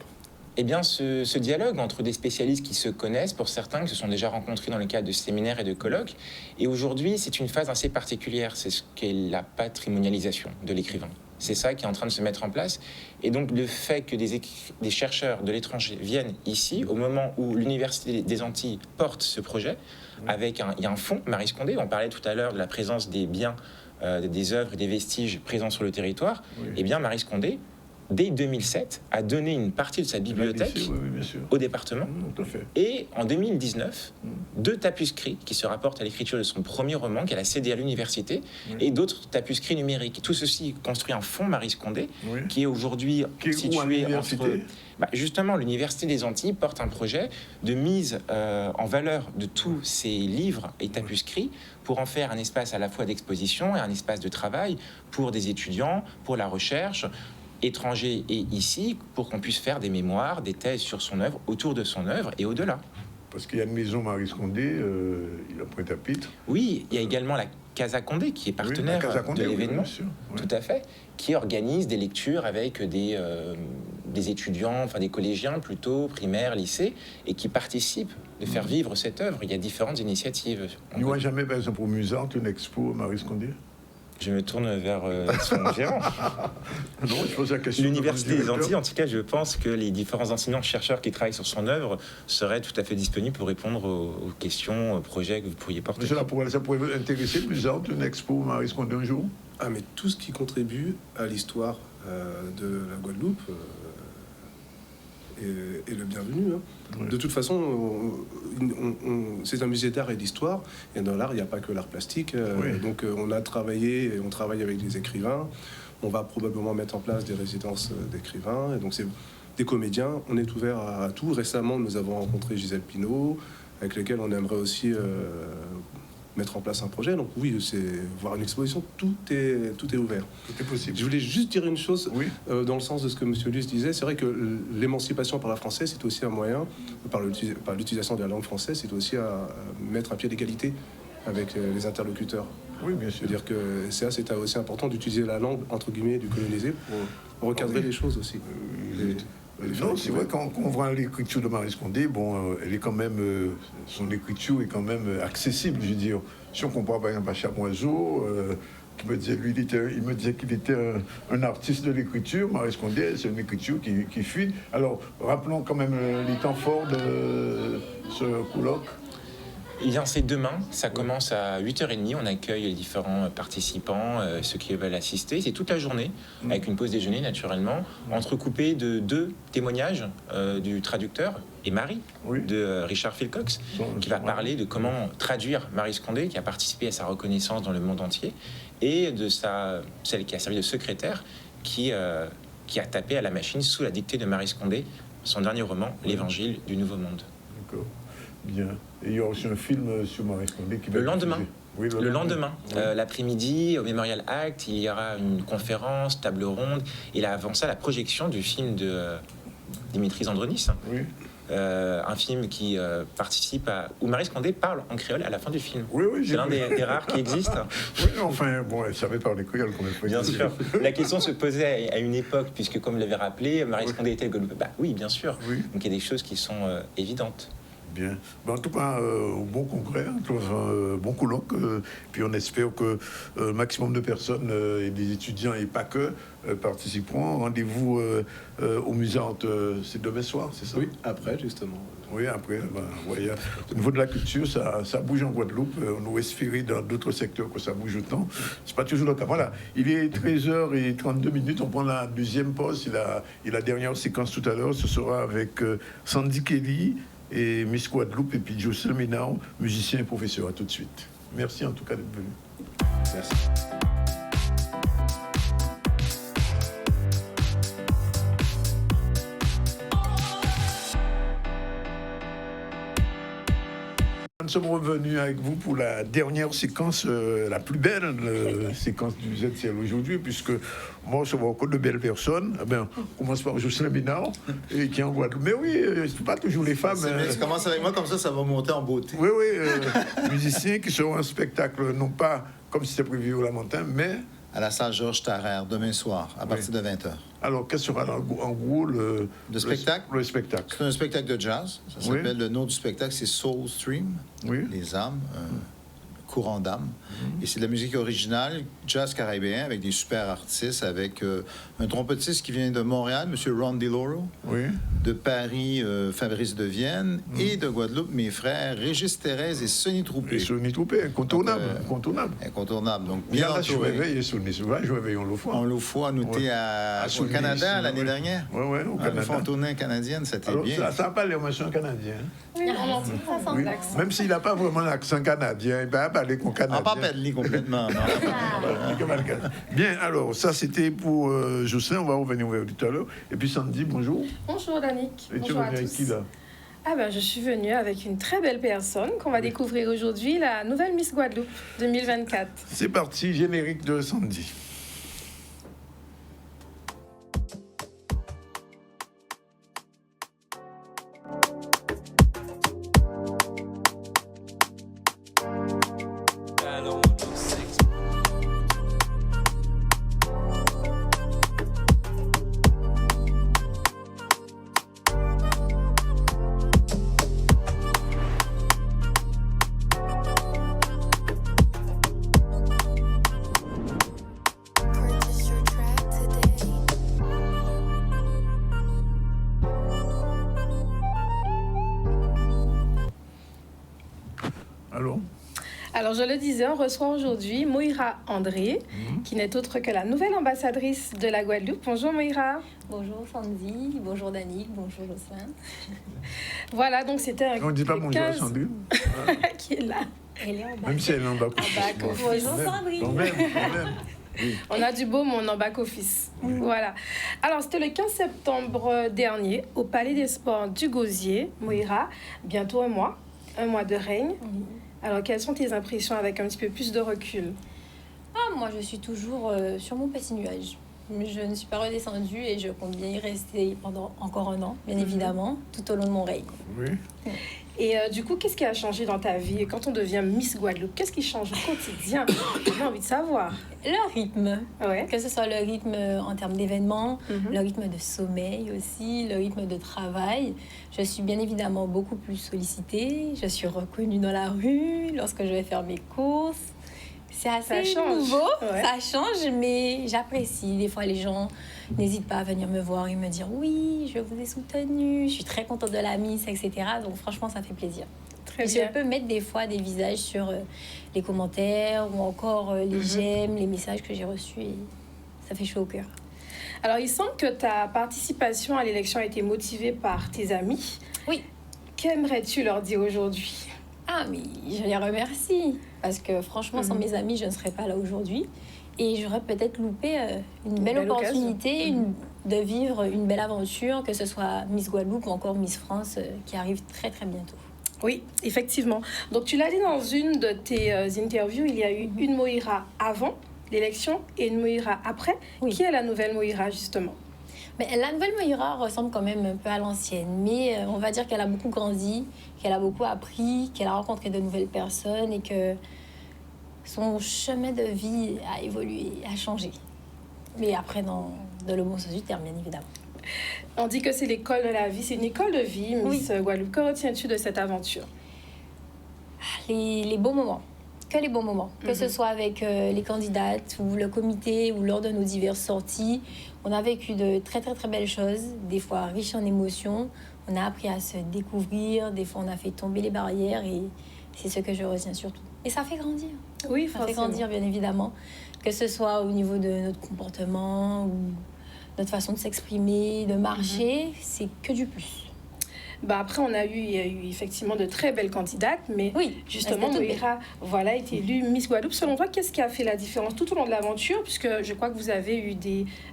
Eh bien, ce dialogue entre des spécialistes qui se connaissent, pour certains, qui se sont déjà rencontrés dans le cadre de séminaires et de colloques. Et aujourd'hui, c'est une phase assez particulière. C'est ce qu'est la patrimonialisation de l'écrivain. C'est ça qui est en train de se mettre en place. Et donc, le fait que des chercheurs de l'étranger viennent ici, au moment où l'Université des Antilles porte ce projet, il y a un fonds, Maryse Condé, on parlait tout à l'heure de la présence des biens, des œuvres et des vestiges présents sur le territoire. Eh bien, Maryse Condé, dès 2007, a donné une partie de sa bibliothèque au département. Et en 2019, 2 tapuscrits qui se rapportent à l'écriture de son premier roman qu'elle a cédé à l'université et d'autres tapuscrits numériques. Tout ceci construit un fonds Maryse Condé qui est aujourd'hui situé entre... justement, l'Université des Antilles porte un projet de mise en valeur de tous ces livres et tapuscrits pour en faire un espace à la fois d'exposition et un espace de travail pour des étudiants, pour la recherche, étrangers et ici, pour qu'on puisse faire des mémoires, des thèses sur son œuvre, autour de son œuvre et au-delà. Parce qu'il y a une maison Maryse Condé, il a Pointe-à-Pitre. Oui, il y a également la Casa Condé qui est partenaire de l'événement, tout à fait, qui organise des lectures avec des étudiants, enfin des collégiens plutôt, primaires, lycées, et qui participent de faire vivre cette œuvre. Il y a différentes initiatives. Il n'y aura jamais, par exemple, au Musart, une expo Maryse Condé? Je me tourne vers son gérant. Non, je pose la question. L'Université des Antilles, en tout cas, je pense que les différents enseignants-chercheurs qui travaillent sur son œuvre seraient tout à fait disponibles pour répondre aux questions, aux projets que vous pourriez porter. Ça pourrait intéresser plus tard une expo Maryse Condé un jour? Ah, mais tout ce qui contribue à l'histoire de la Guadeloupe est le bienvenu. Hein. Ouais. De toute façon, c'est un musée d'art et d'histoire, et dans l'art, il n'y a pas que l'art plastique. Donc on a travaillé, et on travaille avec des écrivains. On va probablement mettre en place des résidences d'écrivains, et donc c'est des comédiens. On est ouvert à tout. Récemment, nous avons rencontré Gisèle Pinault, avec lequel on aimerait aussi mettre en place un projet. Donc oui, c'est voir une exposition, tout est ouvert. Tout est possible. Je voulais juste dire une chose, dans le sens de ce que M. Luce disait. C'est vrai que l'émancipation par la française, c'est aussi un moyen, par l'utilisation de la langue française, c'est aussi à mettre un pied d'égalité avec les interlocuteurs. Oui, bien sûr. C'est-à-dire que c'est aussi important d'utiliser la langue, entre guillemets, du colonisé pour recadrer les choses aussi. Non, c'est vrai, quand on voit l'écriture de Maryse Condé, bon, elle est quand même, son écriture est quand même accessible, je veux dire. Si on compare par exemple à Chamoiseau, qui me disait, lui, il me disait qu'il était un artiste de l'écriture, Maryse Condé, c'est une écriture qui fuit. Alors, rappelons quand même les temps forts de ce colloque. Eh bien, c'est demain, ça commence à 8h30, on accueille les différents participants, ceux qui veulent assister. C'est toute la journée, avec une pause déjeuner naturellement, entrecoupée de 2 témoignages du traducteur et Marie, de Richard Philcox, qui va parler de comment traduire Maryse Condé, qui a participé à sa reconnaissance dans le monde entier, et de celle qui a servi de secrétaire, qui a tapé à la machine sous la dictée de Maryse Condé, son dernier roman, L'Évangile du Nouveau Monde. D'accord. Bien. Et il y aura aussi un film sur Maryse Condé qui va le lendemain. Oui, le lendemain, l'après-midi, au Memorial Act, il y aura une conférence, table ronde, et là, avant ça, la projection du film de Dimitris Andronis. Oui. Un film qui participe où Maryse Condé parle en créole à la fin du film. Oui, c'est l'un des rares qui existent. Oui, enfin, bon, elle savait parler créole quand même. Bien sûr. La question se posait à une époque, puisque comme l'avait rappelé, Maryse Condé était Guadeloupe. Bah oui, bien sûr. Oui. Donc il y a des choses qui sont évidentes. Bien. En tout cas, bon congrès, bon colloque. Puis on espère que le maximum de personnes, et des étudiants et pas que, participeront. Rendez-vous au Musart, c'est demain soir, c'est ça? Oui, après, justement. Oui, après. Ouais, au niveau de la culture, ça bouge en Guadeloupe. On aurait espéré dans d'autres secteurs que ça bouge autant. C'est pas toujours le cas. Voilà, il est 13h32. On prend la deuxième pause et la dernière séquence tout à l'heure. Ce sera avec Sandy Kelly et Miss Guadeloupe et puis Jocelyne Ménard, musicien et professeur. À tout de suite. Merci en tout cas d'être venu. Merci. Nous sommes revenus avec vous pour la dernière séquence, la plus belle séquence du ZCL aujourd'hui, puisque moi, je vois encore de belles personnes. On commence par Jocelyne Ménard, qui est en Guadeloupe. Mais oui, c'est pas toujours les femmes. Tu commences avec moi, comme ça va monter en beauté. Oui, musiciens qui seront en spectacle, non pas comme si c'était prévu au Lamentin, mais à la salle Georges Tarrère, demain soir, à partir de 20h. Alors, qu'est-ce sera en gros le spectacle? Le spectacle. C'est un spectacle de jazz. Ça s'appelle, le nom du spectacle, c'est Soul Stream, les âmes, courant d'âme. Et c'est de la musique originale, jazz caribéen, avec des super artistes, avec un trompettiste qui vient de Montréal, M. Ron DeLauro, de Paris, Fabrice de Vienne, et de Guadeloupe, mes frères Régis Thérèse et Sonny Troupé. Et Sonny Troupé, incontournable. Incontournable. Donc, bien entouré. Je réveille Sonny, souvent, je réveille en Loufois. En Loufois, nous étions au Canada l'année dernière. Oui, au Canada. Une tournée canadienne, c'était bien. Ça n'a pas l'air un canadien. Oui, on entend ça sans l'accent. Même s'il n'a pas vraiment l'accent canadien, il va parler qu'on canadien. On pas parler complètement. Bien, alors, ça c'était pour Jocelyne, on va revenir vers tout à l'heure. Et puis Sandy, bonjour. Bonjour Danick. Et tu es venu avec qui là? Je suis venue avec une très belle personne qu'on va découvrir aujourd'hui, la nouvelle Miss Guadeloupe 2024. C'est parti, générique de Sandy. Alors, je le disais, on reçoit aujourd'hui Moïra André, qui n'est autre que la nouvelle ambassadrice de la Guadeloupe. Bonjour Moïra. Bonjour Sandy, bonjour Danick, bonjour Jocelyn. Voilà, donc c'était un... On ne dit pas bonjour à Sandy. Qui est là. Elle est en bas. Même si elle est en bas. Bonjour Sandrine. Oui. On a du beau monde en back-office. Voilà. Alors, c'était le 15 septembre dernier, au Palais des Sports du Gosier, Moïra, bientôt un mois de règne. Alors, quelles sont tes impressions avec un petit peu plus de recul? Moi, je suis toujours sur mon petit nuage. Je ne suis pas redescendue et je compte bien y rester pendant encore un an, bien évidemment, tout au long de mon règne. Oui. Et du coup, qu'est-ce qui a changé dans ta vie? Et quand on devient Miss Guadeloupe, qu'est-ce qui change au quotidien? J'ai envie de savoir. Le rythme, ouais. Que ce soit le rythme en termes d'événements, le rythme de sommeil aussi, le rythme de travail. Je suis bien évidemment beaucoup plus sollicitée. Je suis reconnue dans la rue lorsque je vais faire mes courses. C'est assez nouveau, ça change, mais j'apprécie. Des fois, les gens n'hésitent pas à venir me voir et me dire « Oui, je vous ai soutenu, je suis très contente de la Miss, etc. » Donc, franchement, ça fait plaisir. Très bien. Je peux mettre des fois des visages sur les commentaires ou encore les j'aime, les messages que j'ai reçus. Et ça fait chaud au cœur. Alors, il semble que ta participation à l'élection a été motivée par tes amis. Oui. Qu'aimerais-tu leur dire aujourd'hui? Ah, mais je les remercie. Parce que franchement, sans mes amis, je ne serais pas là aujourd'hui. Et j'aurais peut-être loupé une belle opportunité de vivre une belle aventure, que ce soit Miss Guadeloupe ou encore Miss France, qui arrive très, très bientôt. Oui, effectivement. Donc, tu l'as dit dans une de tes interviews, il y a eu une Moïra avant l'élection et une Moïra après. Oui. Qui est la nouvelle Moïra, justement? Mais la nouvelle Moïra ressemble quand même un peu à l'ancienne, mais on va dire qu'elle a beaucoup grandi, qu'elle a beaucoup appris, qu'elle a rencontré de nouvelles personnes et que son chemin de vie a évolué, a changé. Mais après, dans le bon sens du terme, bien évidemment. On dit que c'est l'école de la vie, c'est une école de vie, Miss Guadeloupe. Que retiens-tu de cette aventure? Les bons moments. Que les bons moments. Que ce soit avec les candidates ou le comité ou lors de nos diverses sorties. On a vécu de très, très, très belles choses, des fois riches en émotions. On a appris à se découvrir, des fois on a fait tomber les barrières et c'est ce que je retiens surtout. Et ça fait grandir. Oui, ça fait grandir, bien évidemment. Que ce soit au niveau de notre comportement ou notre façon de s'exprimer, de marcher, c'est que du plus. Après, il y a eu effectivement de très belles candidates, mais justement, Moïra, a été élue Miss Guadeloupe. Selon toi, qu'est-ce qui a fait la différence tout au long de l'aventure? Puisque je crois que vous avez eu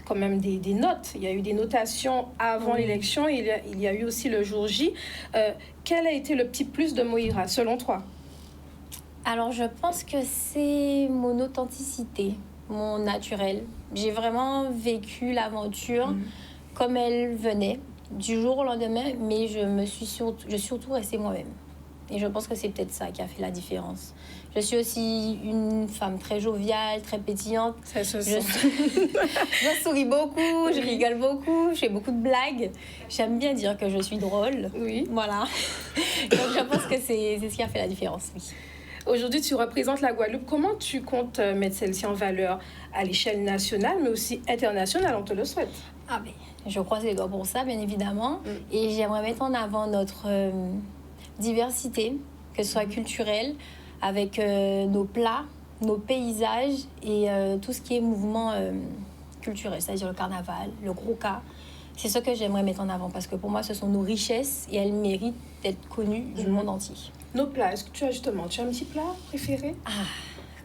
quand même des notes. Il y a eu des notations avant l'élection. Il y a eu aussi le jour J. Quel a été le petit plus de Moïra, selon toi? Alors, je pense que c'est mon authenticité, mon naturel. J'ai vraiment vécu l'aventure comme elle venait, du jour au lendemain, mais je suis surtout restée moi-même. Et je pense que c'est peut-être ça qui a fait la différence. Je suis aussi une femme très joviale, très pétillante. Ça se sent. Je souris beaucoup, je rigole beaucoup, je fais beaucoup de blagues. J'aime bien dire que je suis drôle. Oui. Voilà. Donc je pense que c'est ce qui a fait la différence, oui. Aujourd'hui, tu représentes la Guadeloupe. Comment tu comptes mettre celle-ci en valeur à l'échelle nationale, mais aussi internationale? On te le souhaite. Ah ben, je croise les doigts pour ça, bien évidemment. Et j'aimerais mettre en avant notre diversité, que ce soit culturelle, avec nos plats, nos paysages et tout ce qui est mouvement culturel, c'est-à-dire le carnaval, le gros-cas. C'est ce que j'aimerais mettre en avant parce que pour moi, ce sont nos richesses et elles méritent d'être connues du monde entier. Nos plats, est-ce que tu as un petit plat préféré?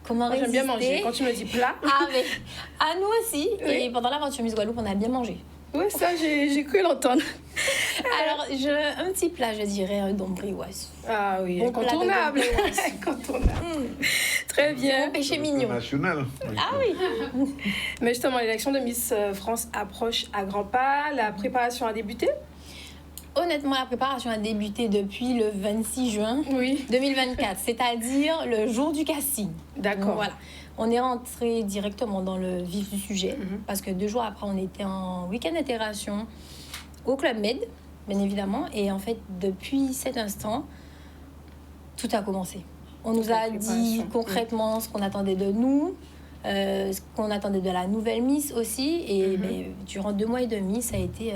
Comment résister? J'aime bien manger. Quand tu me dis plat. Mais à nous aussi. Oui. Et pendant l'aventure Miss Guadeloupe, on a bien mangé. Oui, ça, j'ai cru l'entendre. Alors, un petit plat, je dirais un dombriouas. Ah oui, incontournable. Très bien. Bon péché mignon. National. Ah oui. Mais justement, l'élection de Miss France approche à grands pas. La préparation a débuté? Honnêtement, la préparation a débuté depuis le 26 juin 2024, c'est-à-dire le jour du casting. D'accord. Donc, voilà. On est rentré directement dans le vif du sujet parce que 2 jours après, on était en week-end d'intégration au Club Med, bien évidemment. Et en fait, depuis cet instant, tout a commencé. On nous a dit concrètement ce qu'on attendait de nous, ce qu'on attendait de la nouvelle Miss aussi. Et durant 2 mois et demi, ça a été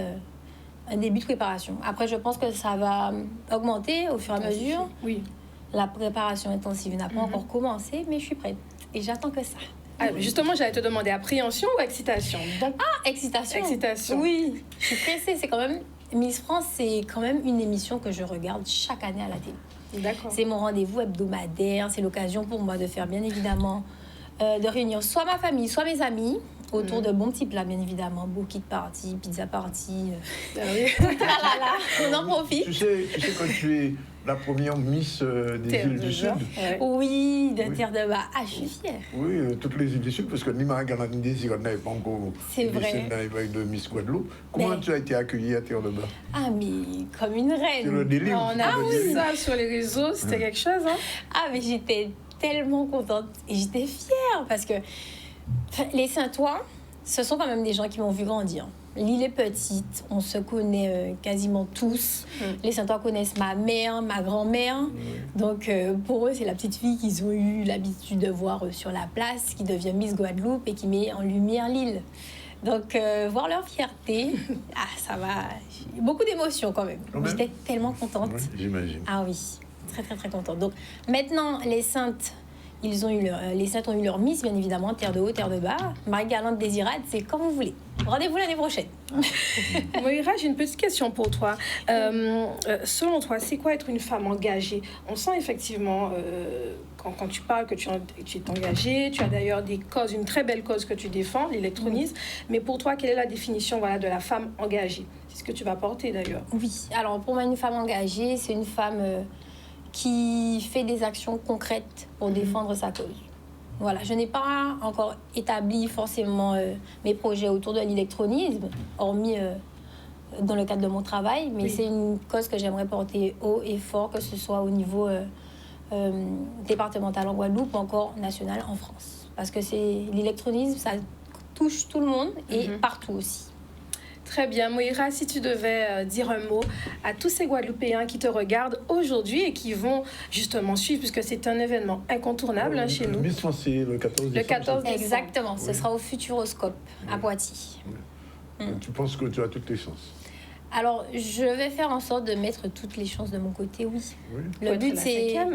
un début de préparation. Après, je pense que ça va augmenter au fur et à mesure. Oui. La préparation intensive n'a pas encore commencé, mais je suis prête. Et j'attends que ça. Alors, justement, j'allais te demander appréhension ou excitation? Donc, excitation. Excitation. Oui, je suis pressée. C'est quand même... Miss France, c'est quand même une émission que je regarde chaque année à la télé. D'accord. C'est mon rendez-vous hebdomadaire. C'est l'occasion pour moi de faire, bien évidemment, de réunir soit ma famille, soit mes amis, autour de bons petits plats, bien évidemment. Bouquet party, pizza party. Ah oui. On en profite. Tu sais quand tu es la première Miss des îles du Sud. Oui, de Terre de Bas. Ah, je suis fière. Oui, toutes les îles du Sud, parce que ni Maragana ni Désirade n'avaient pas encore vrai. dans l'éveil de Miss Guadeloupe. Comment tu as été accueillie à Terre de Bas? Ah, mais comme une reine. C'est le délire. On a vu ça sur les réseaux, c'était quelque chose. Hein? Ah, mais j'étais tellement contente et j'étais fière parce que les Saintois, ce sont quand même des gens qui m'ont vu grandir. L'île est petite, on se connaît quasiment tous. Les Saintois connaissent ma mère, ma grand-mère. Donc pour eux, c'est la petite fille qu'ils ont eu l'habitude de voir sur la place, qui devient Miss Guadeloupe et qui met en lumière l'île. Donc voir leur fierté, ça va. Beaucoup d'émotions quand même. J'étais tellement contente. Oui, j'imagine. Ah oui, très très très contente. Donc maintenant, les Saintes... les Saintes ont eu leur Miss, bien évidemment, Terre de Haut, Terre de Bas. Marie-Galante, Désirade, c'est comme vous voulez. Rendez-vous l'année prochaine. Moira, j'ai une petite question pour toi. Selon toi, c'est quoi être une femme engagée? On sent effectivement, quand tu parles, que tu es engagée. Tu as d'ailleurs une très belle cause que tu défends, l'électronisme. Mais pour toi, quelle est la définition de la femme engagée? C'est ce que tu vas porter d'ailleurs. Oui, alors pour moi, une femme engagée, c'est une femme... qui fait des actions concrètes pour défendre sa cause. Voilà, je n'ai pas encore établi forcément mes projets autour de l'électronisme, hormis dans le cadre de mon travail, mais c'est une cause que j'aimerais porter haut et fort, que ce soit au niveau départemental en Guadeloupe ou encore national en France. Parce que l'électronisme, ça touche tout le monde et partout aussi. Très bien. Moira, si tu devais dire un mot à tous ces Guadeloupéens qui te regardent aujourd'hui et qui vont justement suivre, puisque c'est un événement incontournable chez nous. Miss France, c'est le 14 décembre. Le 14 décembre. Exactement. Ce sera au Futuroscope à Poitiers. Tu penses que tu as toutes les chances? Alors, je vais faire en sorte de mettre toutes les chances de mon côté, oui. Le but, c'est... À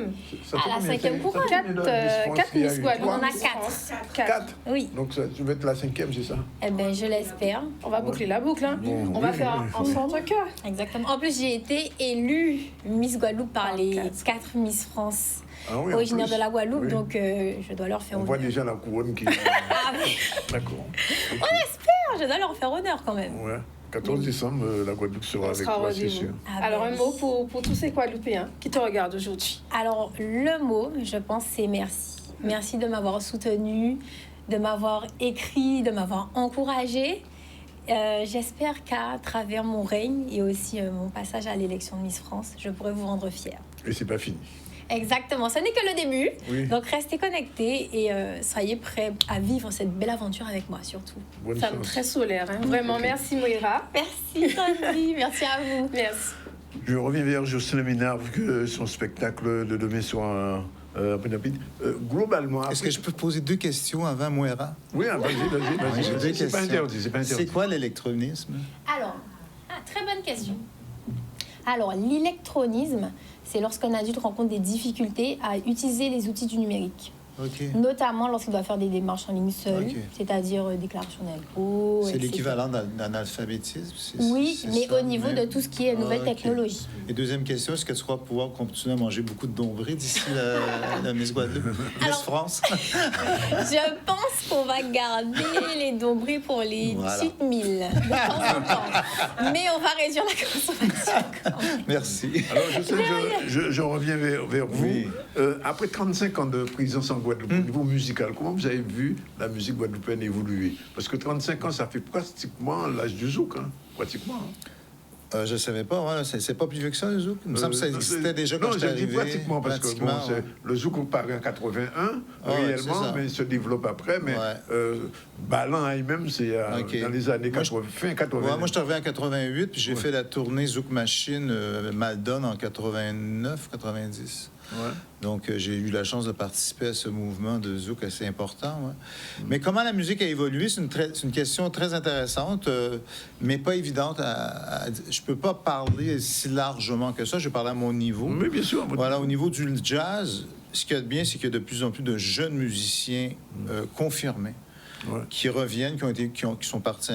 la 5e couronne. 4 Miss Guadeloupe. On en a 4. Oui. Donc, tu veux être la 5e, c'est ça? Eh bien, je l'espère. On va boucler la boucle. Hein. On va faire ensemble un cœur. Exactement. En plus, j'ai été élue Miss Guadeloupe par les 4 Miss France. Originaire de la Guadeloupe, donc je dois leur faire honneur. On voit déjà la couronne qui... D'accord. On espère, je dois leur faire honneur quand même. Ouais. 14 décembre, la Guadeloupe sera avec toi, c'est sûr. Alors, un mot pour tous ces Guadeloupéens qui te regardent aujourd'hui. Alors, le mot, je pense, c'est merci. Merci de m'avoir soutenue, de m'avoir écrit, de m'avoir encouragée. J'espère qu'à travers mon règne et aussi mon passage à l'élection de Miss France, je pourrai vous rendre fière. Et c'est pas fini. Exactement, ce n'est que le début. Oui. Donc restez connectés et soyez prêts à vivre cette belle aventure avec moi surtout. Ça me très solaire, hein. Vraiment. Merci Moira. Merci Tandy, merci à vous. Merci. Je reviens vers Jocelyne Ménard, vu que son spectacle de demain sera un peu rapide. Globalement... Est-ce que je peux poser 2 questions avant Moira? Oui, vas-y. C'est pas interdit. C'est quoi l'électronisme? Alors, très bonne question. Alors, l'électronisme, c'est lorsqu'un adulte rencontre des difficultés à utiliser les outils du numérique. Notamment lorsqu'il doit faire des démarches en ligne seul, c'est-à-dire déclaration d'impôts. C'est l'équivalent d'analphabétisme? Oui, mais au niveau de tout ce qui est nouvelle technologie. Et deuxième question, est-ce que tu vas pouvoir continuer à manger beaucoup de dombrés d'ici la Miss Guadeloupe, Miss France? Je pense qu'on va garder les dombrés pour les petites milles de temps en temps. Mais on va réduire la consommation quand même. Merci. Alors, je reviens vers vous. Oui. Après 35 ans de présence en Guadeloupe, au niveau musical, comment vous avez vu la musique guadeloupéenne évoluer? Parce que 35 ans, ça fait pratiquement l'âge du zouk, hein, pratiquement. Je ne savais pas, hein, c'est pas plus vieux que ça, le zouk. Il me semble que ça existait déjà quand j'étais arrivé. Non, j'ai dit pratiquement, parce que le zouk paraît en 81, réellement, mais il se développe après. Mais Balan lui-même, c'est dans les années 80, fin 80. Moi, je suis arrivé en 88, puis j'ai fait la tournée Zouk Machine Maldon en 89, 90. Donc, j'ai eu la chance de participer à ce mouvement de zouk assez important. Mais comment la musique a évolué, c'est une question très intéressante, mais pas évidente. Je ne peux pas parler si largement que ça. Je vais parler à mon niveau. Oui, bien sûr. Voilà, au niveau du jazz, ce qu'il y a de bien, c'est qu'il y a de plus en plus de jeunes musiciens confirmés. Qui reviennent, qui sont partis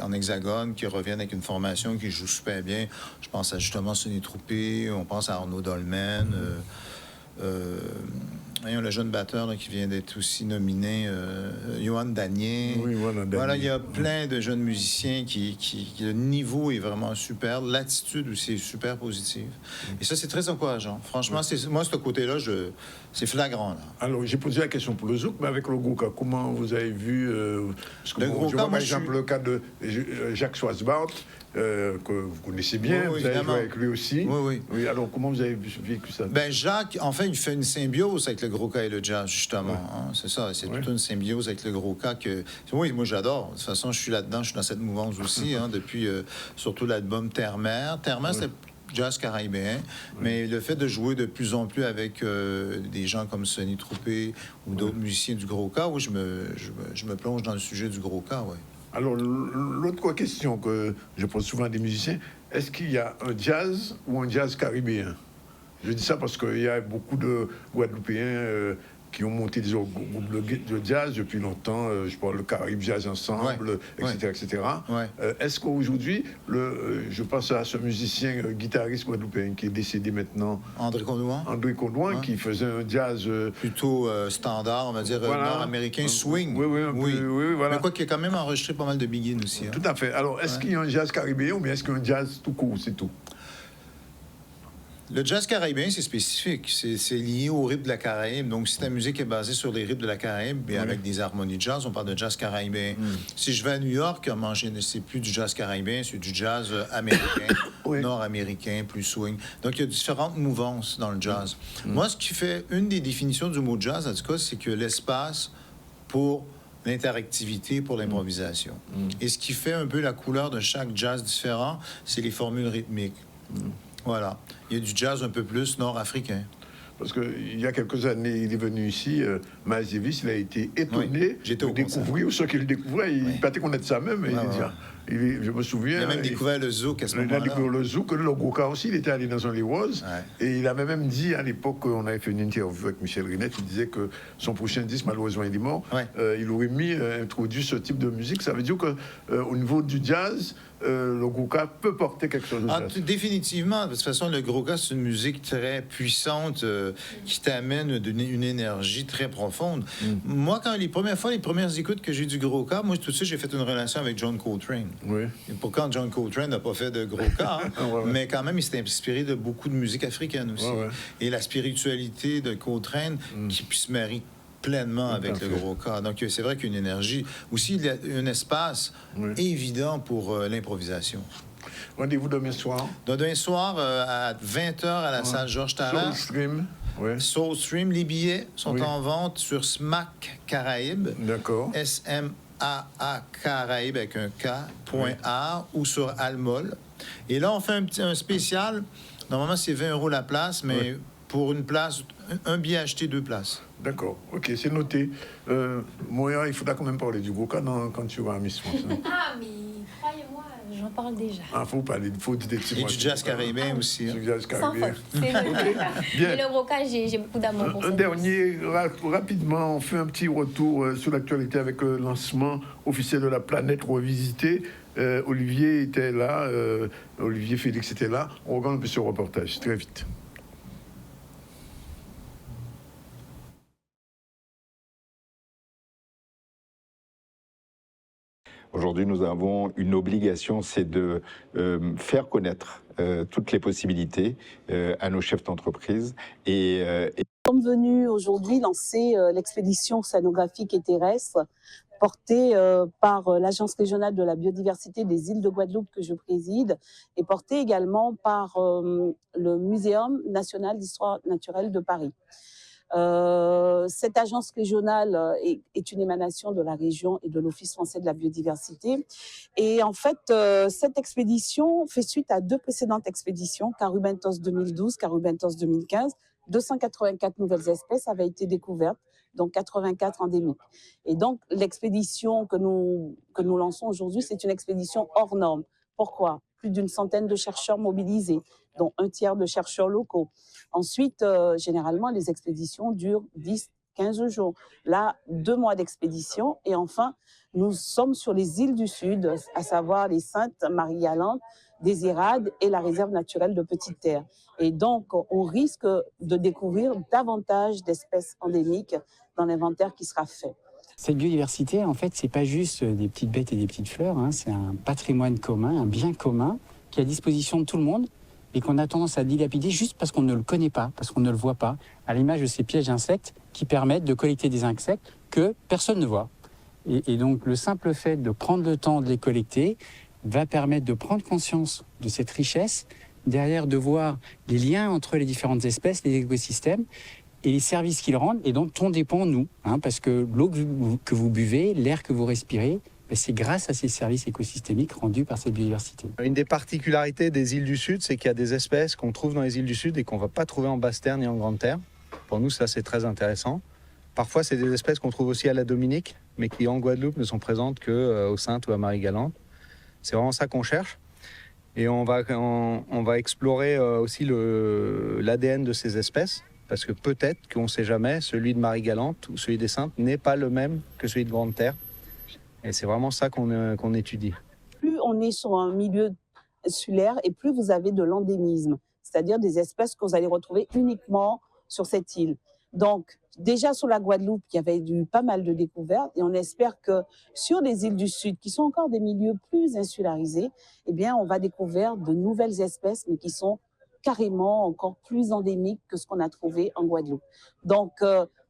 en hexagone, qui reviennent avec une formation qui joue super bien. Je pense à justement Sonny Troupé, on pense à Arnaud Dolmen, le jeune batteur là, qui vient d'être aussi nominé, Johan Danier. Voilà, il y a plein de jeunes musiciens le niveau est vraiment super, l'attitude aussi est super positive. Et ça, c'est très encourageant. Franchement, moi, ce côté-là, c'est flagrant. Là. Alors, j'ai posé la question pour le zouk, mais avec le Grouka, comment vous avez vu parce que je vois par exemple le cas de Jacques Schwarzbart, que vous connaissez bien, vous avez joué avec lui aussi. Oui, alors, comment vous avez vécu ça? Jacques, en fait, il fait une symbiose avec le Grouka et le jazz, justement. C'est ça, c'est toute une symbiose avec le Grouka que... Oui, moi, j'adore. De toute façon, je suis là-dedans, je suis dans cette mouvance aussi, depuis surtout l'album Terre-Mère. Terre-Mère, c'est jazz caribéen, mais le fait de jouer de plus en plus avec des gens comme Sonny Troupé ou d'autres musiciens du Grouka, je me plonge dans le sujet du Grouka, Alors, l'autre question que je pose souvent à des musiciens, est-ce qu'il y a un jazz ou un jazz caribéen? Je dis ça parce qu'il y a beaucoup de Guadeloupéens qui ont monté des groupes de jazz depuis longtemps. Je parle le Caraïbe Jazz Ensemble, etc. Est-ce qu'aujourd'hui, je pense à ce musicien guitariste guadeloupéen qui est décédé maintenant, André Condouin, qui faisait un jazz plutôt standard, on va dire nord-américain, swing. Voilà. Mais quoi qu'il ait quand même enregistré pas mal de big-in aussi. Tout à fait. Alors, est-ce qu'il y a un jazz caribéen ou bien est-ce qu'il y a un jazz tout court, c'est tout? Le jazz caribéen, c'est spécifique. C'est lié au rythme de la Caraïbe. Donc, si ta musique est basée sur les rythmes de la Caraïbe et avec des harmonies de jazz, on parle de jazz caribéen. Si je vais à New York, c'est plus du jazz caribéen, c'est du jazz américain, nord-américain, plus swing. Donc, il y a différentes mouvances dans le jazz. Moi, ce qui fait une des définitions du mot jazz, en tout cas, c'est que l'espace pour l'interactivité, pour l'improvisation. Et ce qui fait un peu la couleur de chaque jazz différent, c'est les formules rythmiques. Voilà. Il y a du jazz un peu plus nord-africain. Parce qu'il y a quelques années, il est venu ici, Miles Davis, il a été étonné de découvrir, ou ce qu'il découvrait, il pas connaître ça même. Je me souviens. Il a même découvert le zouk à ce moment-là. Il a découvert le zouk, le Grouka aussi, il était allé dans un Les Roses. Et il avait même dit, à l'époque, on avait fait une interview avec Michel Rinette, il disait que son prochain disque, malheureusement, il est mort. Il aurait introduit ce type de musique. Ça veut dire qu'au niveau du jazz, le Grouka peut porter quelque chose de jazz. Définitivement. De toute façon, le Grouka, c'est une musique très puissante qui t'amène une énergie très profonde. Moi, les premières écoutes que j'ai du Grouka, moi, tout de suite, j'ai fait une relation avec John Coltrane. Et pourquoi John Coltrane n'a pas fait de Grouka, mais quand même, il s'est inspiré de beaucoup de musique africaine aussi. Et la spiritualité de Coltrane qui se marie pleinement avec le Grouka. Donc, c'est vrai qu'il y a une énergie. Aussi, il y a un espace évident pour l'improvisation. Rendez-vous demain soir? Demain soir, à 20h, à la salle Georges Tarrant. Soulstream. Les billets sont en vente sur SMAC Caraïbes. D'accord. SMAA Caraïbes avec un K.A ou sur Almol. Et là, on fait un spécial. Normalement, c'est 20 € la place, mais pour une place, un billet acheté, 2 places. D'accord, ok, c'est noté. Moya, il faudra quand même parler du Grouka quand tu vas à Miss France. Ah, mais croyez-moi, j'en parle déjà. Faut parler, faut dire des petits mots. Et du jazz caribéen aussi. Du jazz caribéen. Sans faute, mais le Grouka, j'ai beaucoup d'amour pour ça. Un dernier, rapidement, on fait un petit retour sur l'actualité avec le lancement officiel de la planète revisitée. Olivier était là, Olivier Félix était là. On regarde un peu ce reportage, très vite. Aujourd'hui, nous avons une obligation, c'est de faire connaître toutes les possibilités à nos chefs d'entreprise. Nous sommes venus aujourd'hui lancer l'expédition océanographique et terrestre portée par l'Agence régionale de la biodiversité des îles de Guadeloupe que je préside et portée également par le Muséum national d'histoire naturelle de Paris. Cette agence régionale est une émanation de la région et de l'Office français de la biodiversité. Et en fait, cette expédition fait suite à 2 précédentes expéditions, Carubentos 2012, Carubentos 2015, 284 nouvelles espèces avaient été découvertes, dont 84 endémiques. Et donc, l'expédition que nous lançons aujourd'hui, c'est une expédition hors norme. Pourquoi? Plus d'une centaine de chercheurs mobilisés, dont un tiers de chercheurs locaux. Ensuite, généralement, les expéditions durent 10-15 jours. Là, 2 mois d'expédition. Et enfin, nous sommes sur les îles du Sud, à savoir les Saintes, Marie-Galante, des Irades et la réserve naturelle de Petite Terre. Et donc, on risque de découvrir davantage d'espèces endémiques dans l'inventaire qui sera fait. Cette biodiversité, en fait, c'est pas juste des petites bêtes et des petites fleurs, hein, c'est un patrimoine commun, un bien commun qui est à disposition de tout le monde et qu'on a tendance à dilapider juste parce qu'on ne le connaît pas, parce qu'on ne le voit pas, à l'image de ces pièges d'insectes qui permettent de collecter des insectes que personne ne voit. Et donc, le simple fait de prendre le temps de les collecter va permettre de prendre conscience de cette richesse, derrière de voir les liens entre les différentes espèces, les écosystèmes, et les services qu'ils rendent, et dont on dépend, nous, hein, parce que l'eau que vous buvez, l'air que vous respirez, ben c'est grâce à ces services écosystémiques rendus par cette biodiversité. Une des particularités des îles du Sud, c'est qu'il y a des espèces qu'on trouve dans les îles du Sud et qu'on ne va pas trouver en Basse-Terre ni en Grande-Terre. Pour nous, ça, c'est très intéressant. Parfois, c'est des espèces qu'on trouve aussi à la Dominique, mais qui, en Guadeloupe, ne sont présentes qu'aux Saintes ou à Marie-Galante. C'est vraiment ça qu'on cherche. Et on va explorer aussi l'ADN de ces espèces, parce que peut-être qu'on ne sait jamais, celui de Marie-Galante ou celui des Saintes n'est pas le même que celui de Grande-Terre. Et c'est vraiment ça qu'on étudie. Plus on est sur un milieu insulaire et plus vous avez de l'endémisme, c'est-à-dire des espèces que vous allez retrouver uniquement sur cette île. Donc, déjà sur la Guadeloupe, il y avait eu pas mal de découvertes et on espère que sur les îles du Sud, qui sont encore des milieux plus insularisés, eh bien, on va découvrir de nouvelles espèces, mais qui sont carrément encore plus endémiques que ce qu'on a trouvé en Guadeloupe. Donc,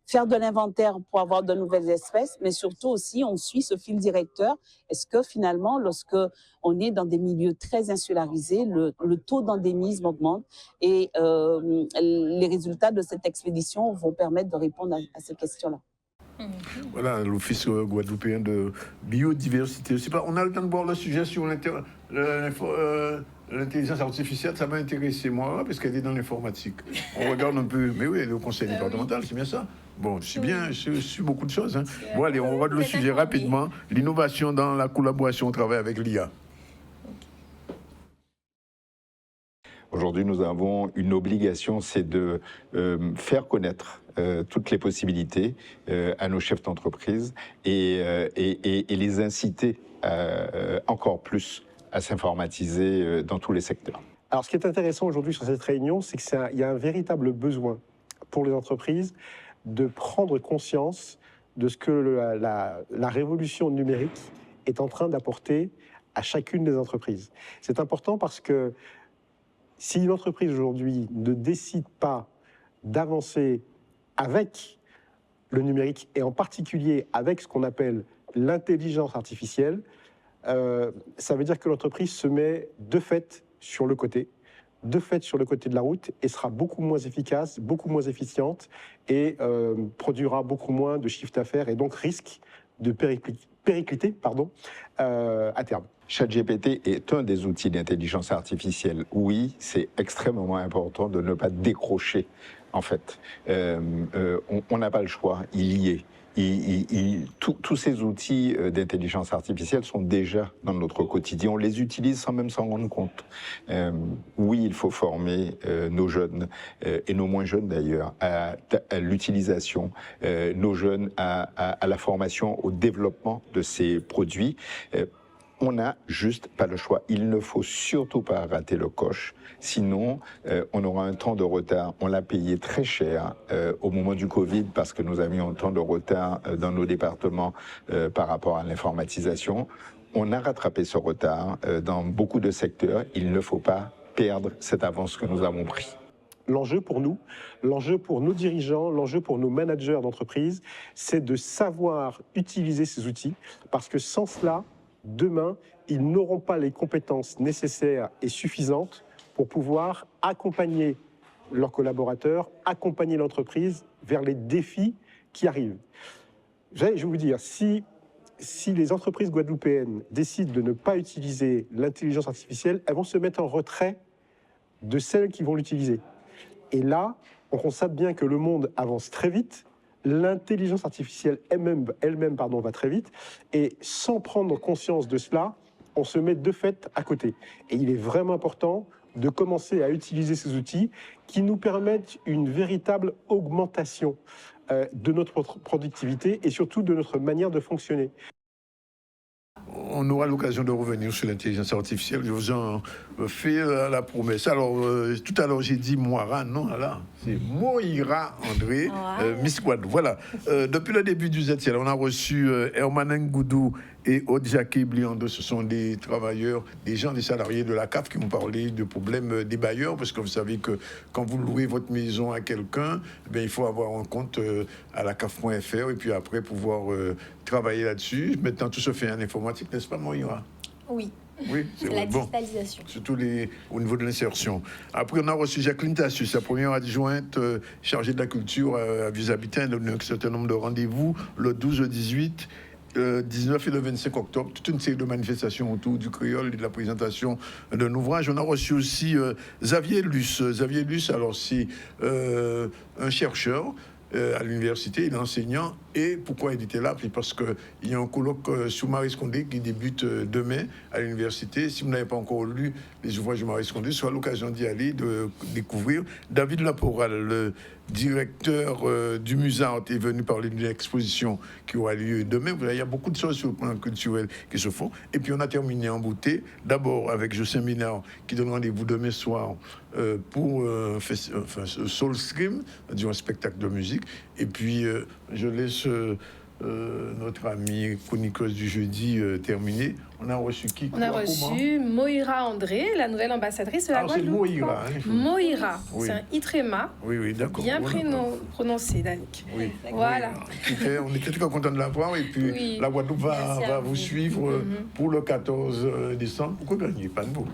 faire de l'inventaire pour avoir de nouvelles espèces, mais surtout aussi, on suit ce fil directeur. Est-ce que finalement, lorsque on est dans des milieux très insularisés, le taux d'endémisme augmente et les résultats de cette expédition vont permettre de répondre à ces questions-là. Voilà, l'Office guadeloupéen de biodiversité. On a le temps de voir le sujet sur l'intelligence artificielle, ça m'a intéressé, moi, parce qu'elle est dans l'informatique. On regarde un peu, mais oui, le conseil départemental, c'est bien ça. Bon, je suis beaucoup de choses. Hein. Bon, allez, on regarde le sujet rapidement. L'innovation dans la collaboration au travail avec l'IA. Aujourd'hui, nous avons une obligation, c'est de faire connaître toutes les possibilités à nos chefs d'entreprise et les inciter encore plus à s'informatiser dans tous les secteurs. Alors, ce qui est intéressant aujourd'hui sur cette réunion, c'est qu'il y a un véritable besoin pour les entreprises de prendre conscience de ce que la révolution numérique est en train d'apporter à chacune des entreprises. C'est important parce que si une entreprise aujourd'hui ne décide pas d'avancer avec le numérique et en particulier avec ce qu'on appelle l'intelligence artificielle, ça veut dire que l'entreprise se met de fait sur le côté de la route et sera beaucoup moins efficace, beaucoup moins efficiente et produira beaucoup moins de chiffre d'affaires et donc risque de péricliter à terme. ChatGPT est un des outils d'intelligence artificielle. Oui, c'est extrêmement important de ne pas décrocher, en fait. On n'a pas le choix, il y est. Tous ces outils d'intelligence artificielle sont déjà dans notre quotidien. On les utilise sans même s'en rendre compte. Oui, il faut former nos jeunes, et nos moins jeunes d'ailleurs, à l'utilisation, nos jeunes à la formation, au développement de ces produits. On n'a juste pas le choix. Il ne faut surtout pas rater le coche. Sinon, on aura un temps de retard. On l'a payé très cher au moment du Covid parce que nous avions un temps de retard dans nos départements par rapport à l'informatisation. On a rattrapé ce retard dans beaucoup de secteurs. Il ne faut pas perdre cette avance que nous avons prise. L'enjeu pour nous, l'enjeu pour nos dirigeants, l'enjeu pour nos managers d'entreprise, c'est de savoir utiliser ces outils parce que sans cela, demain, ils n'auront pas les compétences nécessaires et suffisantes pour pouvoir accompagner leurs collaborateurs, accompagner l'entreprise vers les défis qui arrivent. Je vais vous dire, si les entreprises guadeloupéennes décident de ne pas utiliser l'intelligence artificielle, elles vont se mettre en retrait de celles qui vont l'utiliser. Et là, on constate bien que le monde avance très vite, l'intelligence artificielle elle-même va très vite, et sans prendre conscience de cela, on se met de fait à côté. Et il est vraiment important de commencer à utiliser ces outils qui nous permettent une véritable augmentation de notre productivité et surtout de notre manière de fonctionner. On aura l'occasion de revenir sur l'intelligence artificielle. Je vous en fais la promesse. Alors, tout à l'heure, j'ai dit Moira. Non, là, c'est Moira André, Miss Guadeloupe. Voilà. Depuis le début du ZCL, on a reçu Herman Ngoudou et Odjake Bliando. Ce sont des travailleurs, des gens, des salariés de la CAF qui m'ont parlé de problèmes des bailleurs, parce que vous savez que quand vous louez votre maison à quelqu'un, ben, il faut avoir un compte à la CAF.fr et puis après pouvoir travailler là-dessus. Maintenant, tout se fait en informatique, n'est-ce pas, Moira? Oui. Oui, c'est la digitalisation. Surtout au niveau de l'insertion. Après, on a reçu Jacqueline Tassus, sa première adjointe chargée de la culture à Vieux-Habitant. Elle a donné un certain nombre de rendez-vous le 12, le 18, 19 et le 25 octobre. Toute une série de manifestations autour du créole et de la présentation d'un ouvrage. On a reçu aussi Xavier Luce. Xavier Luce, alors c'est un chercheur à l'université, il est enseignant. Et pourquoi il était là? Parce qu'il y a un colloque sur Maurice Condé qui débute demain à l'université. Si vous n'avez pas encore lu les ouvrages de Maurice Condé, soit l'occasion d'y aller, de découvrir. David Laporal, le directeur du Musart, est venu parler d'une exposition qui aura lieu demain. Il y a beaucoup de choses sur le plan culturel qui se font. Et puis on a terminé en beauté, d'abord avec José Minard qui donne rendez-vous demain soir pour Soul Stream, un spectacle de musique. Et puis je laisse notre amie chroniqueuse du jeudi terminer. On a reçu qui? On a reçu Moira André, la nouvelle ambassadrice de la Guadeloupe. C'est Moira. Moira, oui. C'est un Itrema. Oui, d'accord. Bien prononcé, Danick. Oui. Voilà. On était très contents de l'avoir et puis la Guadeloupe va vous suivre pour le 14 décembre. Pourquoi gagner? Pas de mots.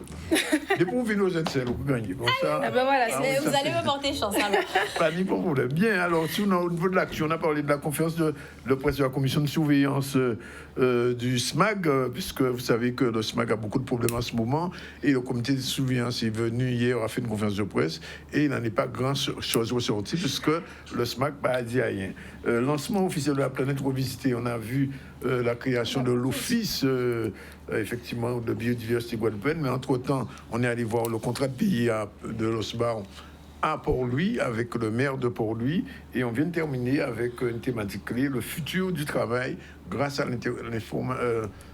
Dès que vous venez aux ZCL, vous gagnez. Bon, ça, voilà, vous allez me porter chance alors. Pas ni pour problème. Bien, alors, au niveau de l'action, on a parlé de la conférence de presse de la commission de surveillance du SMAG, puisque vous savez que le SMAG a beaucoup de problèmes en ce moment, et le comité de surveillance est venu hier, a fait une conférence de presse, et il n'en est pas grand-chose ressorti, puisque le SMAG n'a dit rien. Lancement officiel de la planète revisitée, on a vu la création de l'office, effectivement, de biodiversité guadeloupéenne, mais entre-temps, on est allé voir le contrat de pays de l'OSBAR à Port-Louis, avec le maire de Port-Louis, et on vient de terminer avec une thématique clé, le futur du travail grâce à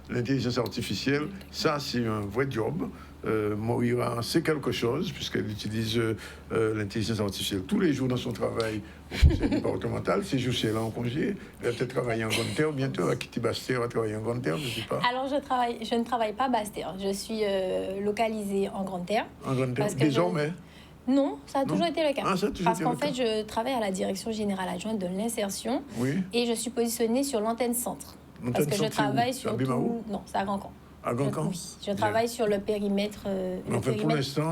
l'intelligence artificielle. Ça, c'est un vrai job. Moira sait quelque chose, puisqu'elle utilise l'intelligence artificielle tous les jours dans son travail au conseil départemental. Ces jours, c'est là en congé. Elle va peut-être travailler en Grande-Terre. Bientôt, elle va quitter Basse-Terre, elle va travailler en Grande-Terre, je ne sais pas. Alors, je ne travaille pas Basse-Terre. Je suis localisée en Grande-Terre. En Grande-Terre, désormais Non, ça a toujours été le cas. Parce qu'en fait, je travaille à la direction générale adjointe de l'insertion et je suis positionnée sur l'antenne centre. Parce que je travaille sur tout... Non, c'est à Grand-Camp. À Grand-Camp? Oui, je travaille sur le périmètre. Pour l'instant,